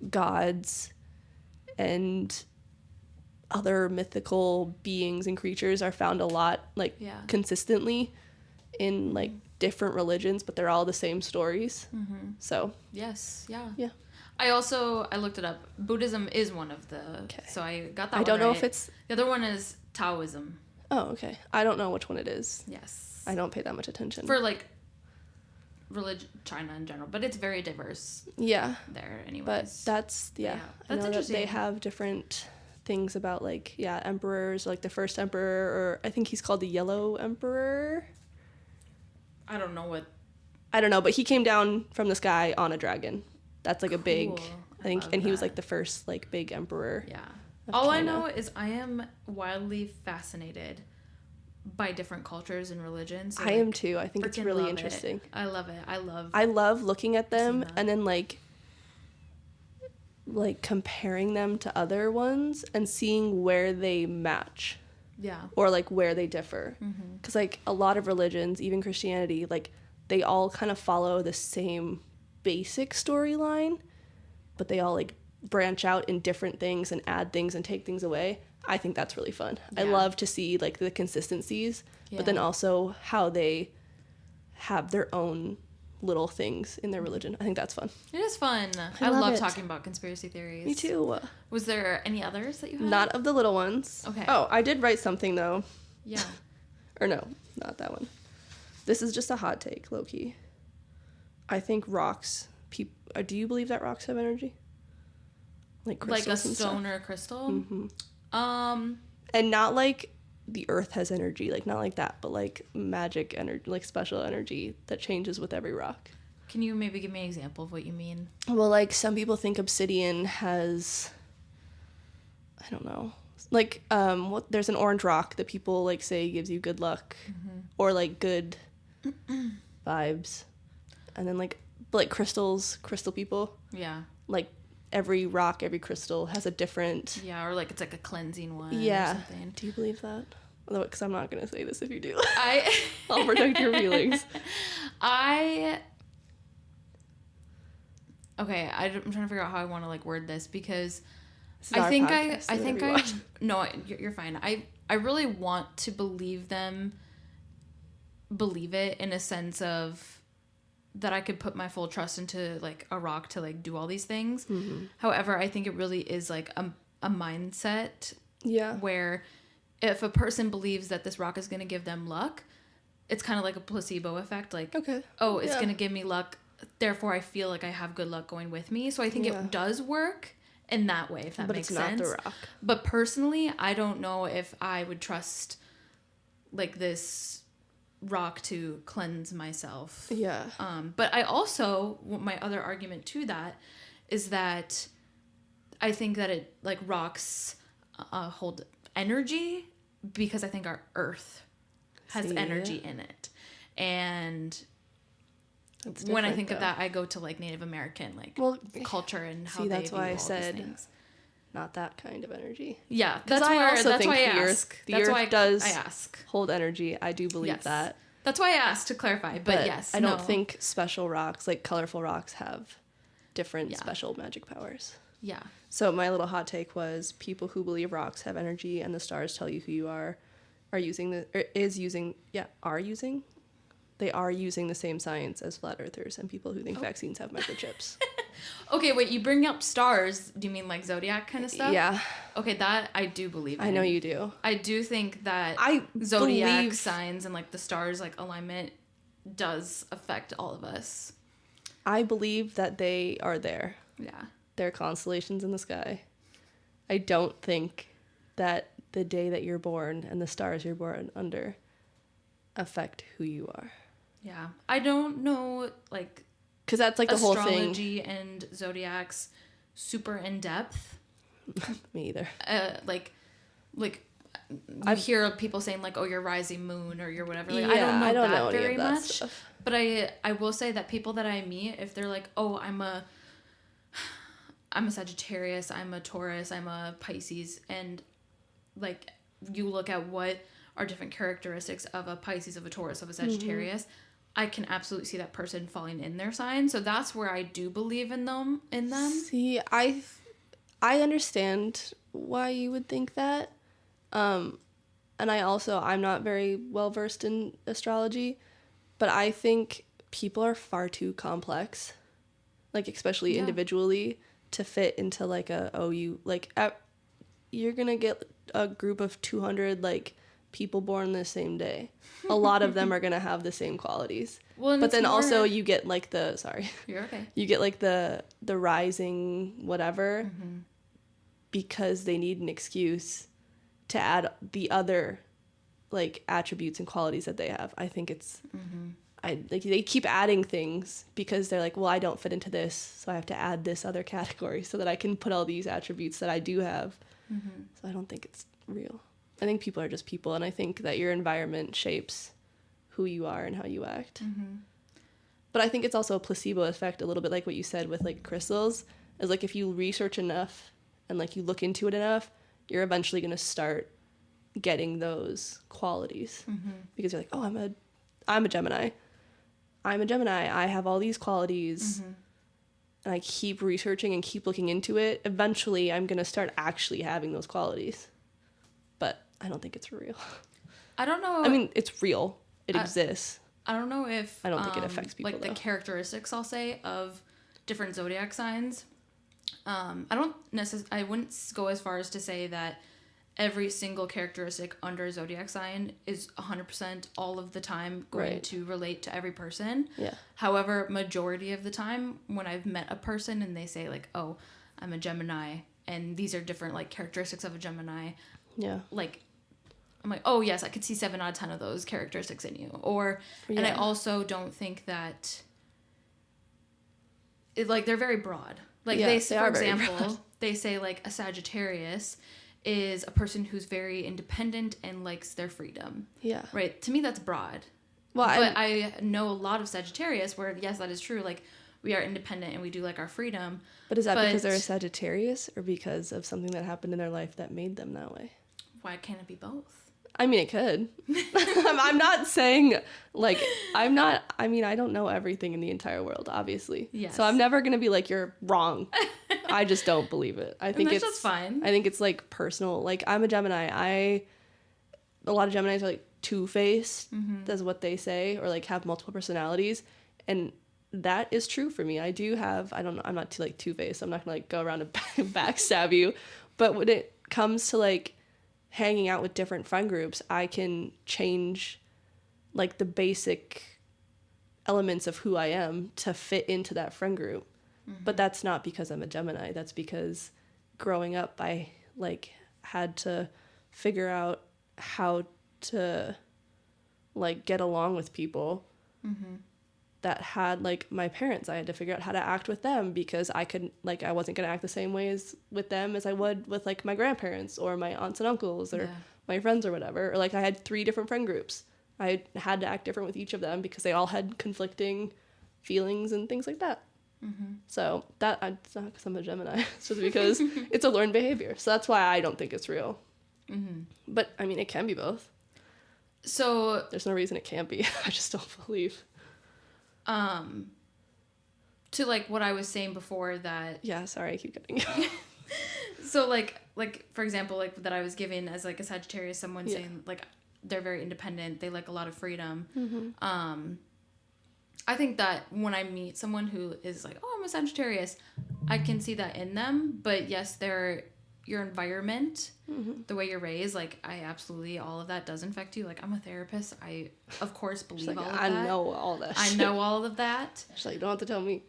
gods and other mythical beings and creatures are found a lot, like, consistently in, like, different religions, but they're all the same stories. So. Yes. Yeah. Yeah. I looked it up. Buddhism is one of the. Okay. So I got that one I don't know right. if it's. The other one is Taoism. Oh, okay. I don't know which one it is. Yes. I don't pay that much attention. For, like, religion, China in general, but it's very diverse. Yeah. There, anyways. But that's that's I know interesting. that they have different things about, like, emperors, like the first emperor, or I think he's called the Yellow Emperor. I don't know, but he came down from the sky on a dragon. That's, like, a big, I think, and he was, like, the first, like, big emperor. Yeah. All China. I know is I am wildly fascinated by different cultures and religions. So, I am too. I think it's really interesting. I love it. I love looking at them and then, like comparing them to other ones and seeing where they match. Yeah. Or, like, where they differ. Because, like, a lot of religions, even Christianity, like, they all kind of follow the same basic storyline, but they all, like, branch out in different things and add things and take things away. I think that's really fun. Yeah. I love to see, like, the consistencies, but then also how they have their own little things in their religion. I think that's fun. It is fun. I love talking about conspiracy theories. Me too. Was there any others that you had? Not of the little ones. Okay. Oh, I did write something, though. Yeah. Or no, not that one. This is just a hot take, low-key. I think rocks... do you believe that rocks have energy? Like crystals, like a stone or a crystal? And not like the earth has energy, like, not like that, but, like, magic energy, like, special energy that changes with every rock. Can you maybe give me an example of what you mean? Well, like, some people think obsidian has, I don't know, like, there's an orange rock that people, like, say gives you good luck, or, like, good vibes, and then, like crystal people. Yeah. Like, every rock, every crystal has a different... Yeah, or, like, it's, like, a cleansing one or something. Do you believe that? Although, because I'm not going to say this if you do. I'll protect your feelings. Okay, I'm trying to figure out how I want to, like, word this, because I think no, you're fine. I really want to believe it in a sense of that I could put my full trust into, like, a rock to, like, do all these things. However, I think it really is, like, a mindset. Yeah. Where if a person believes that this rock is going to give them luck, it's kind of like a placebo effect. Like, okay. Oh, it's going to give me luck, therefore I feel like I have good luck going with me. So I think it does work in that way, if that makes sense. But it's not the rock. But personally, I don't know if I would trust, like, this rock to cleanse myself. Yeah. But I also, my other argument to that is that I think that it, like, rocks hold energy, because I think our earth has energy in it. And when I think of that, I go to, like, Native American, like, culture and how they view all these things. Not that kind of energy. Yeah, that's why I ask. The earth does hold energy. I do believe that. That's why I asked, to clarify. But yes, I don't think special rocks, like colorful rocks, have different special magic powers. Yeah. So my little hot take was people who believe rocks have energy and the stars tell you who you are using the same science as flat earthers and people who think vaccines have microchips. Okay, wait, you bring up stars. Do you mean like zodiac kind of stuff? Yeah. Okay, that I do believe in. I know you do. I do think that zodiac signs and like the stars like alignment does affect all of us. I believe that they are there. Yeah. They're constellations in the sky. I don't think that the day that you're born and the stars you're born under affect who you are. Yeah. I don't know, like... Because that's like the whole thing. Astrology and zodiacs super in depth. Me either. Like I hear people saying like, oh, you're rising moon or you're whatever. Like, yeah, I don't know that very much. Stuff. But I will say that people that I meet, if they're like, oh, I'm a Sagittarius, I'm a Taurus, I'm a Pisces, and like you look at what are different characteristics of a Pisces, of a Taurus, of a Sagittarius, I can absolutely see that person falling in their sign. So that's where I do believe in them. See, I understand why you would think that. And I'm not very well versed in astrology, but I think people are far too complex, like especially individually, to fit into like you're gonna get a group of 200 like people born the same day. A lot of them are gonna have the same qualities. Well, but then also you get like you're okay. You get like the rising whatever because they need an excuse to add the other like attributes and qualities that they have. I think it's they keep adding things because they're like, well, I don't fit into this, so I have to add this other category so that I can put all these attributes that I do have. So I don't think it's real. I think people are just people, and I think that your environment shapes who you are and how you act. But I think it's also a placebo effect, a little bit like what you said with like crystals, is like if you research enough and like you look into it enough, you're eventually going to start getting those qualities because you're like, oh, I'm a Gemini. I have all these qualities. And I keep researching and keep looking into it. Eventually, I'm going to start actually having those qualities. But I don't think it's real. I don't know. I mean, it's real. It exists. I don't know if... I don't think it affects people, like, the characteristics, I'll say, of different zodiac signs. I wouldn't go as far as to say that every single characteristic under a zodiac sign is 100% all of the time going to relate to every person. Yeah. However, majority of the time when I've met a person and they say like, oh, I'm a Gemini and these are different like characteristics of a Gemini. Yeah. Like, I'm like, oh yes, I could see 7 out of 10 of those characteristics in you. And I also don't think that they're very broad. Like for example, they say like a Sagittarius is a person who's very independent and likes their freedom. Yeah. Right? To me, that's broad. Well, but I know a lot of Sagittarius where, yes, that is true. Like, we are independent and we do like our freedom. But is that because they're a Sagittarius or because of something that happened in their life that made them that way? Why can't it be both? I mean, it could. I'm not saying, like, I don't know everything in the entire world, obviously. Yes. So I'm never going to be like, you're wrong. I just don't believe it. I think it's just fine. I think it's like personal. Like, I'm a Gemini. A lot of Geminis are like two-faced. That's what they say, or like have multiple personalities. And that is true for me. I do have, I don't know, I'm not too like two-faced. I'm not gonna like go around and backstab you. But when it comes to like hanging out with different friend groups, I can change like the basic elements of who I am to fit into that friend group. But that's not because I'm a Gemini. That's because growing up, I like had to figure out how to like get along with people that had like my parents. I had to figure out how to act with them because I wasn't going to act the same way with them as I would with like my grandparents or my aunts and uncles or my friends or whatever. Or like I had 3 different friend groups. I had to act different with each of them because they all had conflicting feelings and things like that. So it's not because I'm a Gemini. It's just because it's a learned behavior. So that's why I don't think it's real. But I mean, it can be both. So there's no reason it can't be. I just don't believe. To to like what I was saying before that. Yeah, sorry, I keep cutting you. So like for example, like that I was giving as like a Sagittarius, someone saying like they're very independent, they like a lot of freedom. Mm-hmm. I think that when I meet someone who is like, oh, I'm a Sagittarius, I can see that in them. But yes, your environment, the way you're raised, like I absolutely, all of that does affect you. Like I'm a therapist. I, of course, believe like, all of that. I know all that. I know all of that. She's like, you don't have to tell me.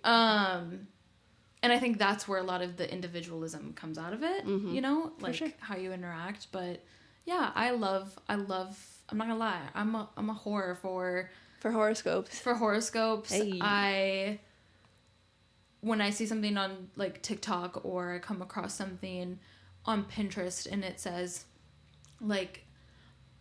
And I think that's where a lot of the individualism comes out of it, you know, like how you interact. But yeah, I love, I'm not gonna lie. I'm a whore for horoscopes. For horoscopes. Hey. When I see something on like TikTok or I come across something on Pinterest and it says like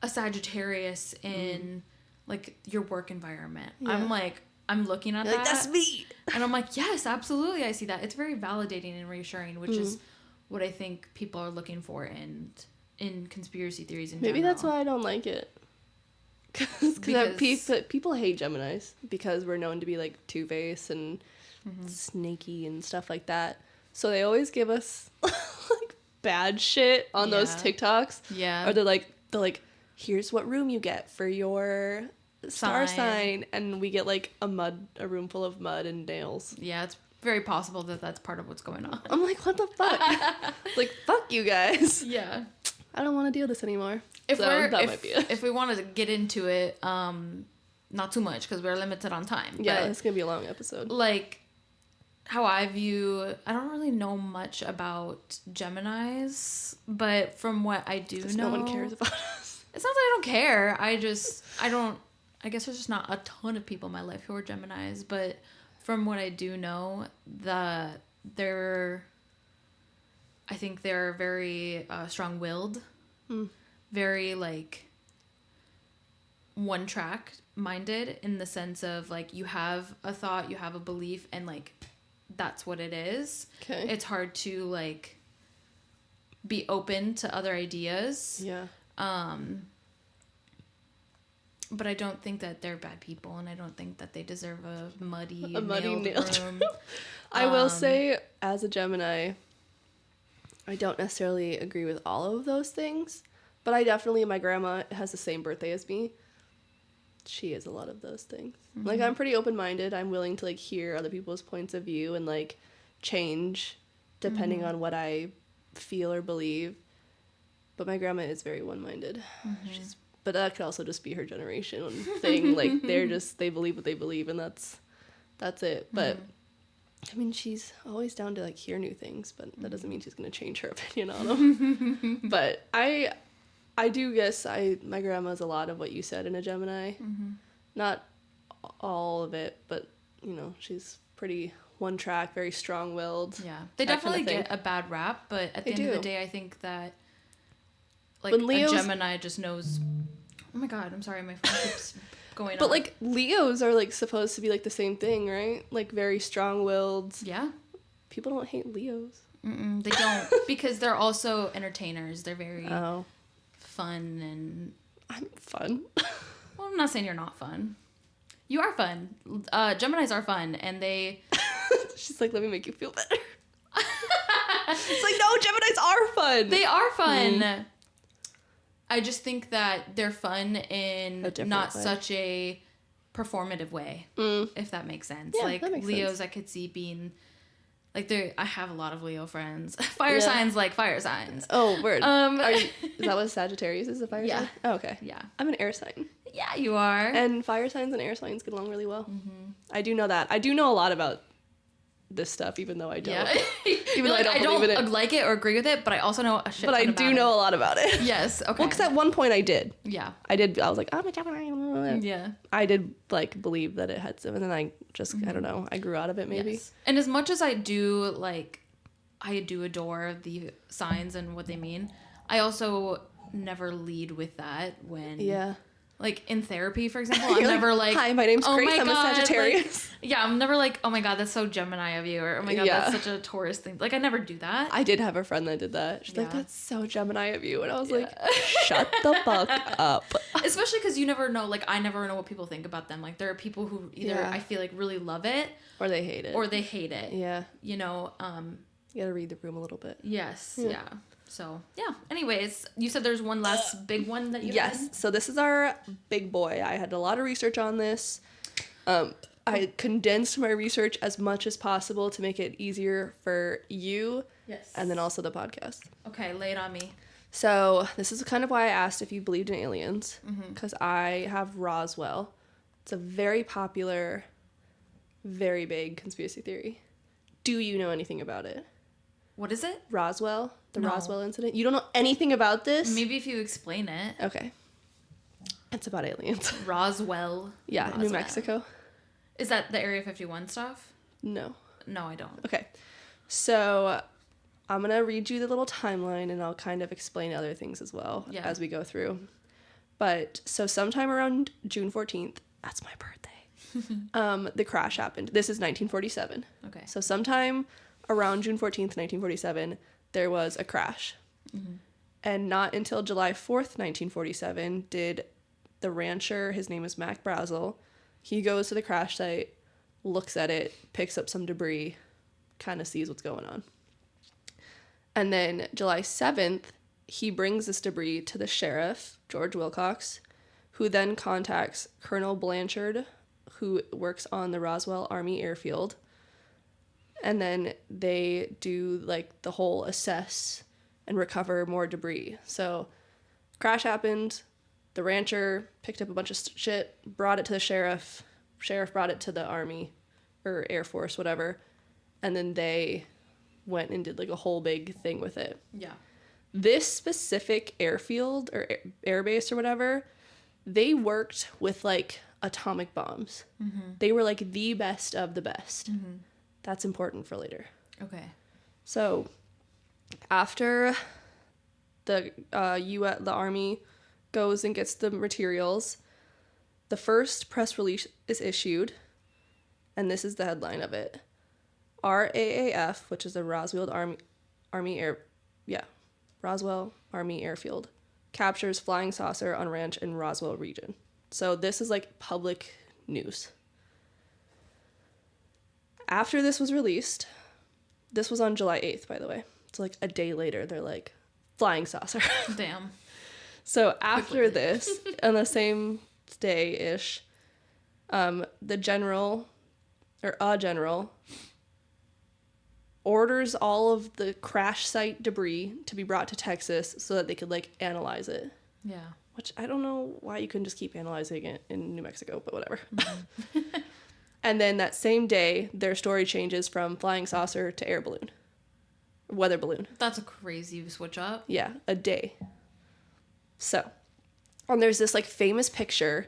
a Sagittarius in like your work environment. Yeah. I'm looking at that. Like, that's me. And I'm like, yes, absolutely. I see that. It's very validating and reassuring, which is what I think people are looking for in conspiracy theories in general. Maybe that's why I don't like it. Because people hate Geminis because we're known to be like two-faced and snaky and stuff like that. So they always give us like bad shit on those TikToks. Yeah. Or they're like, here's what room you get for your star sign, and we get like a room full of mud and nails. Yeah, it's very possible that that's part of what's going on. I'm like, what the fuck? Like, fuck you guys. Yeah. I don't want to deal with this anymore. If we wanted to get into it, not too much because we're limited on time. Yeah, it's gonna be a long episode. Like how I don't really know much about Geminis, but from what I do know, no one cares about us. It's not that I don't care. I guess there's just not a ton of people in my life who are Geminis, but from what I do know, I think they're very strong-willed. Very like one track minded in the sense of like you have a thought, you have a belief, and like that's what it is. Okay. It's hard to like be open to other ideas. Yeah. But I don't think that they're bad people, and I don't think that they deserve a muddy nailed room. I will say, as a Gemini, I don't necessarily agree with all of those things. But my grandma has the same birthday as me. She is a lot of those things. Mm-hmm. Like, I'm pretty open-minded. I'm willing to, like, hear other people's points of view and, like, change depending on what I feel or believe. But my grandma is very one-minded. Mm-hmm. But that could also just be her generation thing. Like, they believe what they believe, and that's it. But, I mean, she's always down to, like, hear new things, but that doesn't mean she's going to change her opinion on them. But I do guess my grandma's a lot of what you said in a Gemini. Mm-hmm. Not all of it, but, you know, she's pretty one track, very strong-willed. Yeah. They definitely get a bad rap, but at the end of the day, I think that, like, a Gemini just knows... Oh my god, I'm sorry, my phone keeps going But, on. like, Leos are, like, supposed to be, like, the same thing, right? Like, very strong-willed. Yeah. People don't hate Leos. They don't, because they're also entertainers. They're very... fun and... I'm fun. Well, I'm not saying you're not fun. You are fun. Geminis are fun, and they... She's like, let me make you feel better. It's like, no, Geminis are fun. They are fun. I just think that they're fun in not such a performative way, if that makes sense. Yeah, like, that makes Leos, sense. I could see being... Like, I have a lot of Leo friends. Fire signs like fire signs. Oh, word. Is that what Sagittarius is, a fire sign? Oh, okay. Yeah. I'm an air sign. Yeah, you are. And fire signs and air signs get along really well. Mm-hmm. I do know that. I do know a lot about this stuff, even though I don't. Yeah. Even though I don't believe in it. Like it or agree with it, but I also know a shit ton about it. But I do know a lot about it. Yes, okay. Well, because at one point I did. Yeah. I was like, I'm a Gemini. Yeah. I did, like, believe that it had some, and then I just, I don't know, I grew out of it, maybe. Yes. And as much as I do, like, I do adore the signs and what they mean, I also never lead with that when... Yeah. like in therapy, for example, I'm never like, hi, my name's Grace, I'm God, a Sagittarius. Like, yeah, I'm never like, oh my God, that's so Gemini of you, or oh my God, that's such a Taurus thing. Like, I never do that. I did have a friend that did that. She's like, that's so Gemini of you. And I was like, shut the fuck up. Especially because you never know, like, I never know what people think about them. Like, there are people who either, I feel like, really love it. Or they hate it. Yeah. You know, you gotta read the room a little bit. Yes, yeah. So, yeah. Anyways, you said there's one last big one that you had? So this is our big boy. I had a lot of research on this. I condensed my research as much as possible to make it easier for you. Yes. And then also the podcast. Okay, lay it on me. So this is kind of why I asked if you believed in aliens. Because I have Roswell. It's a very popular, very big conspiracy theory. Do you know anything about it? What is it? Roswell. The Roswell incident. You don't know anything about this? Maybe if you explain it. Okay. It's about aliens. Roswell. Yeah, New Mexico. Is that the Area 51 stuff? No. No, I don't. Okay. So I'm going to read you the little timeline and I'll kind of explain other things as well as we go through. But so sometime around June 14th, that's my birthday, the crash happened. This is 1947. Okay. So sometime around June 14th, 1947, there was a crash. And not until July 4th, 1947, did the rancher, his name is Mac Brazel, he goes to the crash site, looks at it, picks up some debris, kind of sees what's going on. And then July 7th, he brings this debris to the sheriff, George Wilcox, who then contacts Colonel Blanchard, who works on the Roswell Army Airfield. And then they do like the whole assess and recover more debris. So crash happened. The rancher picked up a bunch of shit, brought it to the sheriff. Sheriff brought it to the Army or Air Force, whatever. And then they went and did like a whole big thing with it. Yeah. This specific airfield or airbase or whatever, they worked with like atomic bombs. They were like the best of the best. That's important for later. Okay. So after the the Army goes and gets the materials, the first press release is issued, and this is the headline of it. RAAF, which is the Roswell Army Airfield, captures flying saucer on ranch in Roswell region. So this is like public news. After this was released, this was on July 8th, by the way. So like a day later, they're like, flying saucer. Damn. So after this, on the same day-ish, a general orders all of the crash site debris to be brought to Texas so that they could like analyze it. Yeah. Which I don't know why you couldn't just keep analyzing it in New Mexico, but whatever. And then that same day, their story changes from flying saucer to air balloon. Weather balloon. That's a crazy switch up. Yeah, a day. So, and there's this like famous picture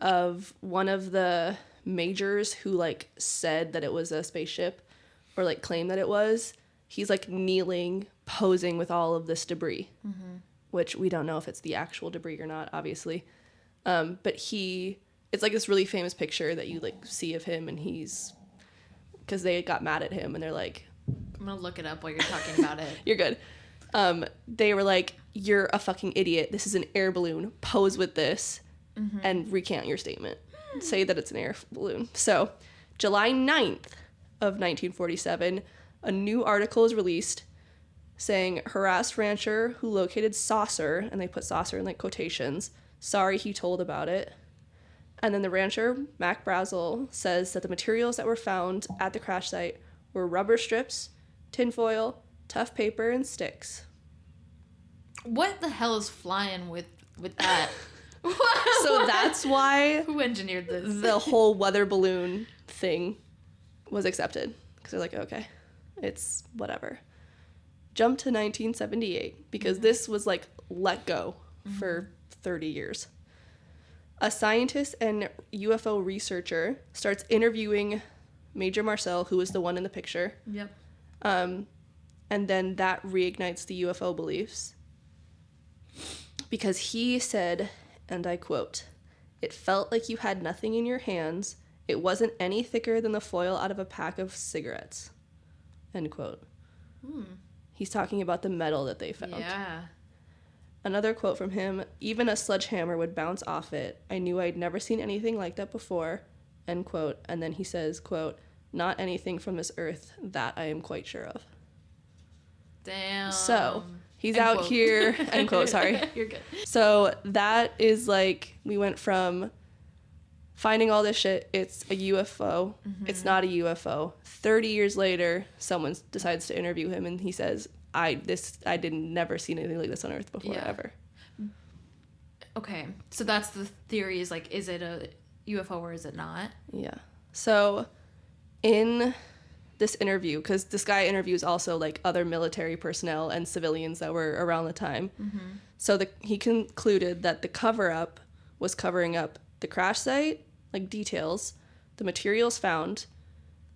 of one of the majors who like said that it was a spaceship or like claimed that it was. He's like kneeling, posing with all of this debris, which we don't know if it's the actual debris or not, obviously. But it's like this really famous picture that you like see of him, and he's, because they got mad at him and they're like, I'm gonna look it up while you're talking about it. You're good. They were like, you're a fucking idiot. This is an air balloon. Pose with this and recant your statement. Say that it's an air balloon. So July 9th of 1947, a new article is released saying harassed rancher who located saucer, and they put saucer in like quotations, sorry he told about it. And then the rancher, Mac Brazel, says that the materials that were found at the crash site were rubber strips, tinfoil, tough paper, and sticks. What the hell is flying with that? So that's why who engineered this? The whole weather balloon thing was accepted. Because they're like, okay, it's whatever. Jump to 1978, because this was like let go for 30 years. A scientist and UFO researcher starts interviewing Major Marcel, who was the one in the picture. Yep. And then that reignites the UFO beliefs. Because he said, and I quote, It felt like you had nothing in your hands. It wasn't any thicker than the foil out of a pack of cigarettes. End quote. He's talking about the metal that they found. Yeah. Another quote from him, even a sledgehammer would bounce off it. I knew I'd never seen anything like that before. End quote. And then he says, quote, not anything from this earth, that I am quite sure of. Damn. So he's End out quote. here. End quote, sorry. You're good. So that is like, we went from finding all this shit, it's a UFO, it's not a UFO. 30 years later, someone decides to interview him, and he says, I didn't never seen anything like this on Earth before, ever. Okay, so that's the theory, is like, is it a UFO or is it not? Yeah. So in this interview, because this guy interviews also like other military personnel and civilians that were around the time, so he concluded that the cover-up was covering up the crash site, like details, the materials found,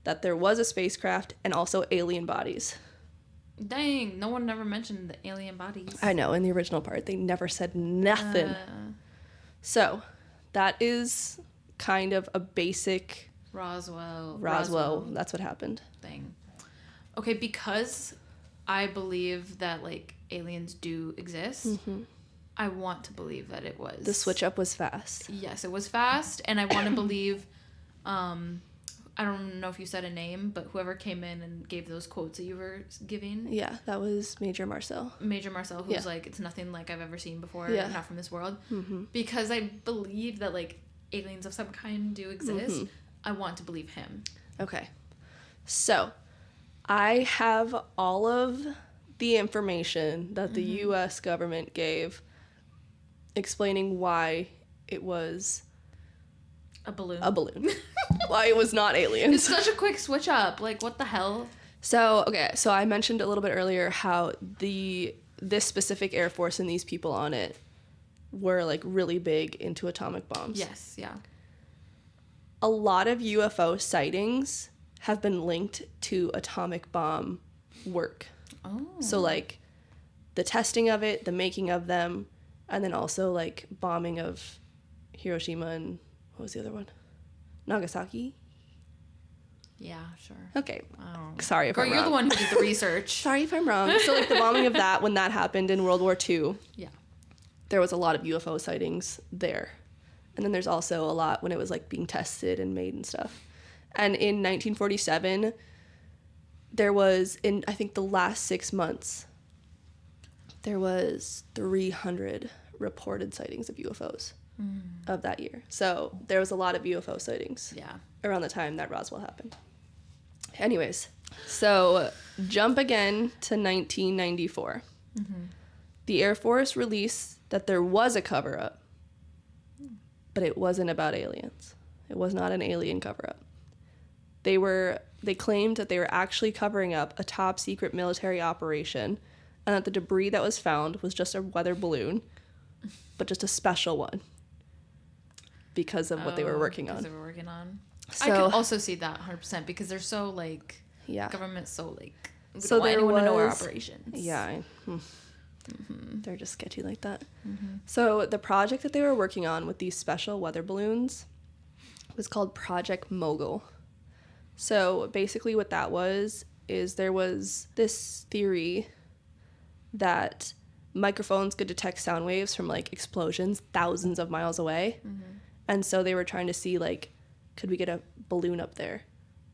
that there was a spacecraft, and also alien bodies. Dang, no one ever mentioned the alien bodies. I know, in the original part, they never said nothing. So, that is kind of a basic... Roswell, that's what happened. Thing. Okay, because I believe that, like, aliens do exist, I want to believe that it was... The switch up was fast. Yes, it was fast, and I want to believe... I don't know if you said a name, but whoever came in and gave those quotes that you were giving. Yeah, that was Major Marcel. Major Marcel, who's like, it's nothing like I've ever seen before, not from this world. Because I believe that, like, aliens of some kind do exist. I want to believe him. Okay. So, I have all of the information that the U.S. government gave explaining why it was... A balloon. Why it was not aliens. It's such a quick switch up. Like, what the hell? So, okay, so I mentioned a little bit earlier how this specific Air Force and these people on it were, like, really big into atomic bombs. Yes, yeah. A lot of UFO sightings have been linked to atomic bomb work. Oh. So, like, the testing of it, the making of them, and then also, like, bombing of Hiroshima and... What was the other one? Nagasaki? Yeah, sure. Okay. Sorry if I'm wrong. You're the one who did the research. Sorry if I'm wrong. So, like, the bombing of that, when that happened in World War II, there was a lot of UFO sightings there. And then there's also a lot when it was, like, being tested and made and stuff. And in 1947, there was, in, I think, the last 6 months, there was 300 reported sightings of UFOs. Of that year. So there was a lot of UFO sightings around the time that Roswell happened. Anyways, so jump again to 1994. The Air Force released that there was a cover-up, but it wasn't about aliens. It was not an alien cover-up. They claimed that they were actually covering up a top-secret military operation, and that the debris that was found was just a weather balloon, but just a special one. Because of what they were working on. So, I could also see that 100% because they're so, like, government's so, like, we don't want anyone to know our operations. Yeah. They're just sketchy like that. So the project that they were working on with these special weather balloons was called Project Mogul. So basically what that was is there was this theory that microphones could detect sound waves from, like, explosions thousands of miles away. And so they were trying to see, like, could we get a balloon up there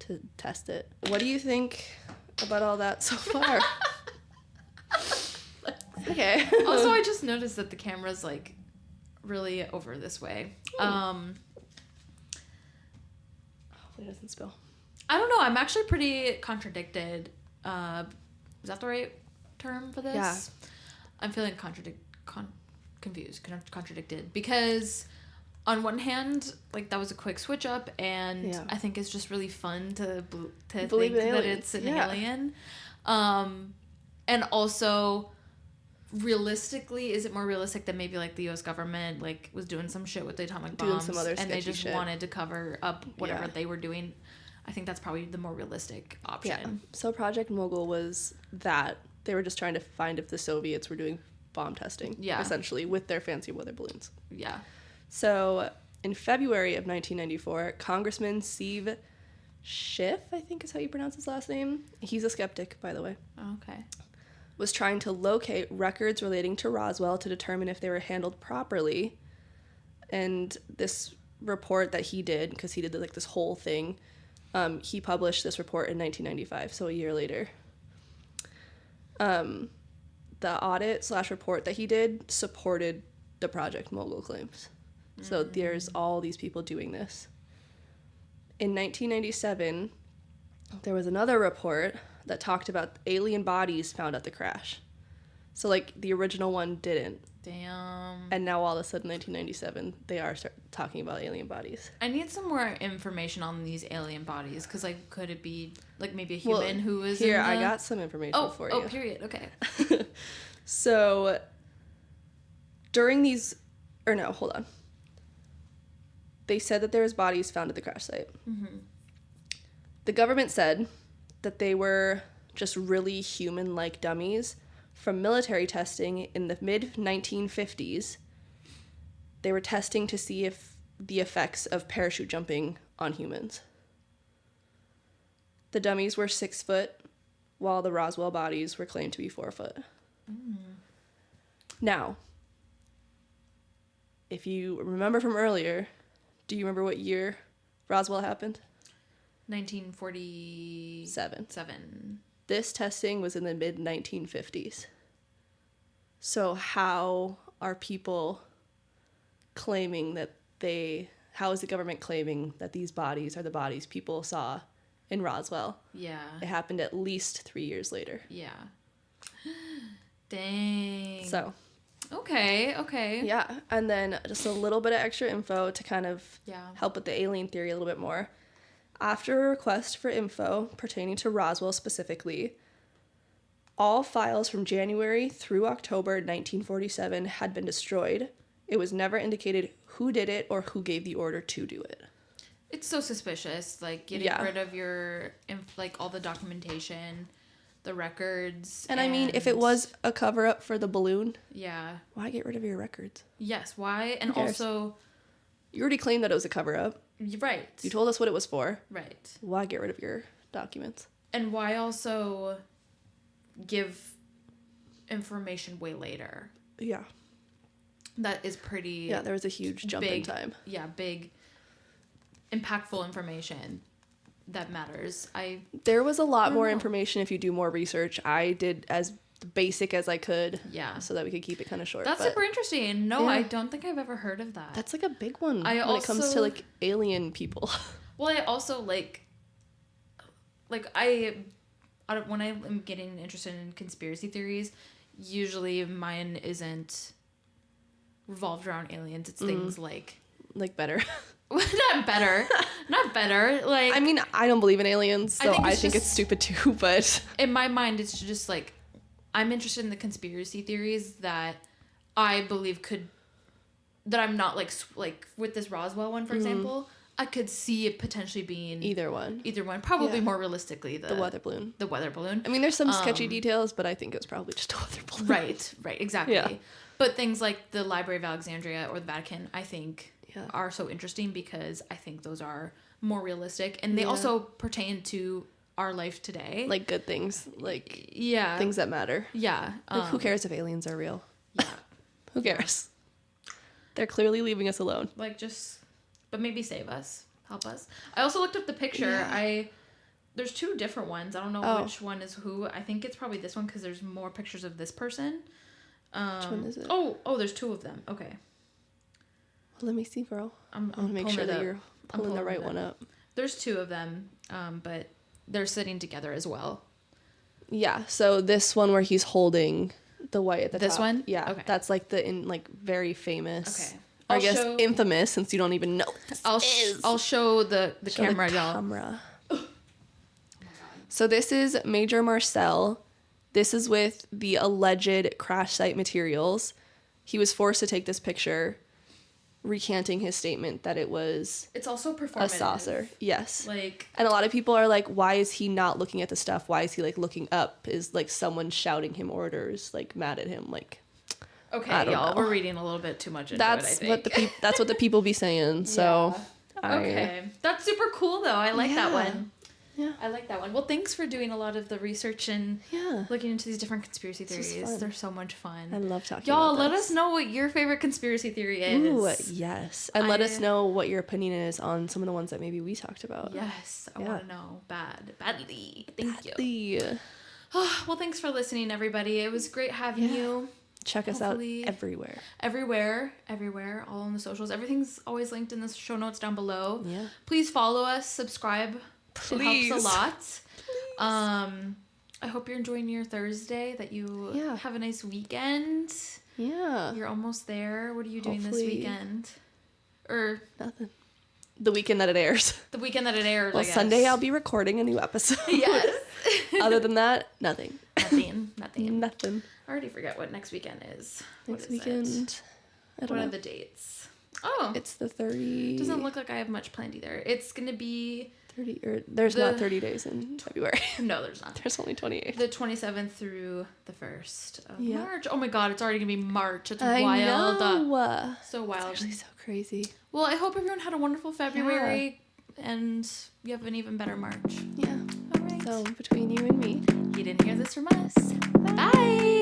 to test it? What do you think about all that so far? Okay. Also, I just noticed that the camera's, like, really over this way. Hopefully it doesn't spill. I don't know. I'm actually pretty contradicted. Is that the right term for this? Yeah. I'm feeling confused, contradicted, because... On one hand, like, that was a quick switch up, and I think it's just really fun to think that it's an alien. And also, realistically, is it more realistic that maybe, like, the U.S. government, like, was doing some shit with the atomic bombs, some other and they just shit. wanted to cover up whatever they were doing? I think that's probably the more realistic option. Yeah. So Project Mogul was that. They were just trying to find if the Soviets were doing bomb testing, essentially, with their fancy weather balloons. Yeah. So in February of 1994, Congressman Steve Schiff, I think is how you pronounce his last name. He's a skeptic, by the way. Okay. Was trying to locate records relating to Roswell to determine if they were handled properly. And this report that he did, because he did like this whole thing, he published this report in 1995, so a year later. The audit / report that he did supported the Project Mogul claims. So there's all these people doing this. In 1997, there was another report that talked about alien bodies found at the crash. So, like, the original one didn't. Damn. And now, all of a sudden, 1997, they are talking about alien bodies. I need some more information on these alien bodies, because, like, could it be, like, maybe a human who was here, I got some information for you. Oh, period. Okay. So, during these... Or no, hold on. They said that there was bodies found at the crash site. Mm-hmm. The government said that they were just really human-like dummies from military testing in the mid-1950s. They were testing to see if the effects of parachute jumping on humans. The dummies were 6 foot, while the Roswell bodies were claimed to be 4 foot. Mm. Now, if you remember from earlier, do you remember what year Roswell happened? 1947. This testing was in the mid-1950s. So how are people claiming that how is the government claiming that these bodies are the bodies people saw in Roswell? Yeah. It happened at least 3 years later. Yeah. Dang. So. Okay. Yeah, and then just a little bit of extra info to kind of help with the alien theory a little bit more. After a request for info pertaining to Roswell specifically, all files from January through October 1947 had been destroyed. It was never indicated who did it or who gave the order to do it. It's so suspicious, like getting rid of your, like all the documentation, the records. And I mean, if it was a cover-up for the balloon, why get rid of your records? Yes, why? And also... You already claimed that it was a cover-up. Right. You told us what it was for. Right. Why get rid of your documents? And why also give information way later? Yeah. That is pretty... Yeah, there was a huge jump in time. Yeah, big, impactful information that matters. There was a lot more information if you do more research. I did as basic as I could. Yeah. So that we could keep it kind of short. That's super interesting. No, I don't think I've ever heard of that. That's like a big one when it comes to like alien people. Well, I also when I'm getting interested in conspiracy theories, usually mine isn't revolved around aliens. It's things like better. not better. Like, I mean, I don't believe in aliens, so I think it's stupid too, but in my mind it's just like I'm interested in the conspiracy theories that I believe that I'm not like with this Roswell one, for example, I could see it potentially being either one, probably more realistically the weather balloon. I mean, there's some sketchy details, but I think it was probably just a weather balloon. Right, exactly. Yeah. But things like the Library of Alexandria or the Vatican, I think are so interesting because I think those are more realistic, and they also pertain to our life today, like good things, like things that matter. Like, who cares if aliens are real? Who cares? They're clearly leaving us alone. Like, but maybe save us, help us. I also looked up the picture. There's 2 different ones. I don't know which one is who. I think it's probably this one because there's more pictures of this person. Which one is it? Oh, there's 2 of them. Okay. Well, let me see, girl. I want to make sure that you're pulling the right one up. There's 2 of them, but they're sitting together as well. Yeah, so this one where he's holding the white at the top. This one? Yeah, okay. That's like very famous. Okay. Or I guess infamous, since you don't even know what this is. I'll show the camera, y'all. Oh my God. So this is Major Marcel. This is with the alleged crash site materials. He was forced to take this picture, recanting his statement that it's also performative. A saucer. Yes. And a lot of people are like, why is he not looking at the stuff? Why is he looking up? Is someone shouting him orders, mad at him? Okay, y'all, we're reading a little bit too much into it, I think. That's what the people be saying, so... Yeah. Okay. That's super cool, though. I like that one. Yeah. I like that one. Well, thanks for doing a lot of the research and looking into these different conspiracy theories. They're so much fun. I love talking y'all, about this. Let us know what your favorite conspiracy theory is. Ooh, yes. And let us know what your opinion is on some of the ones that maybe we talked about. Yes. I want to know. Badly. Thank you. Well, thanks for listening, everybody. It was great having you. Check us out everywhere. Everywhere. All on the socials. Everything's always linked in the show notes down below. Yeah. Please follow us. Subscribe. Please. It helps a lot. Please. I hope you're enjoying your Thursday. That you have a nice weekend. Yeah. You're almost there. What are you doing this weekend? Or nothing. The weekend that it airs. The weekend that it airs. Well, I guess. Sunday I'll be recording a new episode. Yes. Other than that, nothing. Nothing. I already forget what next weekend is. Next weekend. What are the dates? Oh. It's the 30. Doesn't look like I have much planned either. It's going to be 30 there's not 30 days in February. No, there's not. There's only 28. The 27th through the 1st of March. Oh my god, it's already going to be March. It's wild. Know. So wild. It's actually so crazy. Well, I hope everyone had a wonderful February and you have an even better March. Yeah. All right. So, between you and me, you didn't hear this from us. Bye.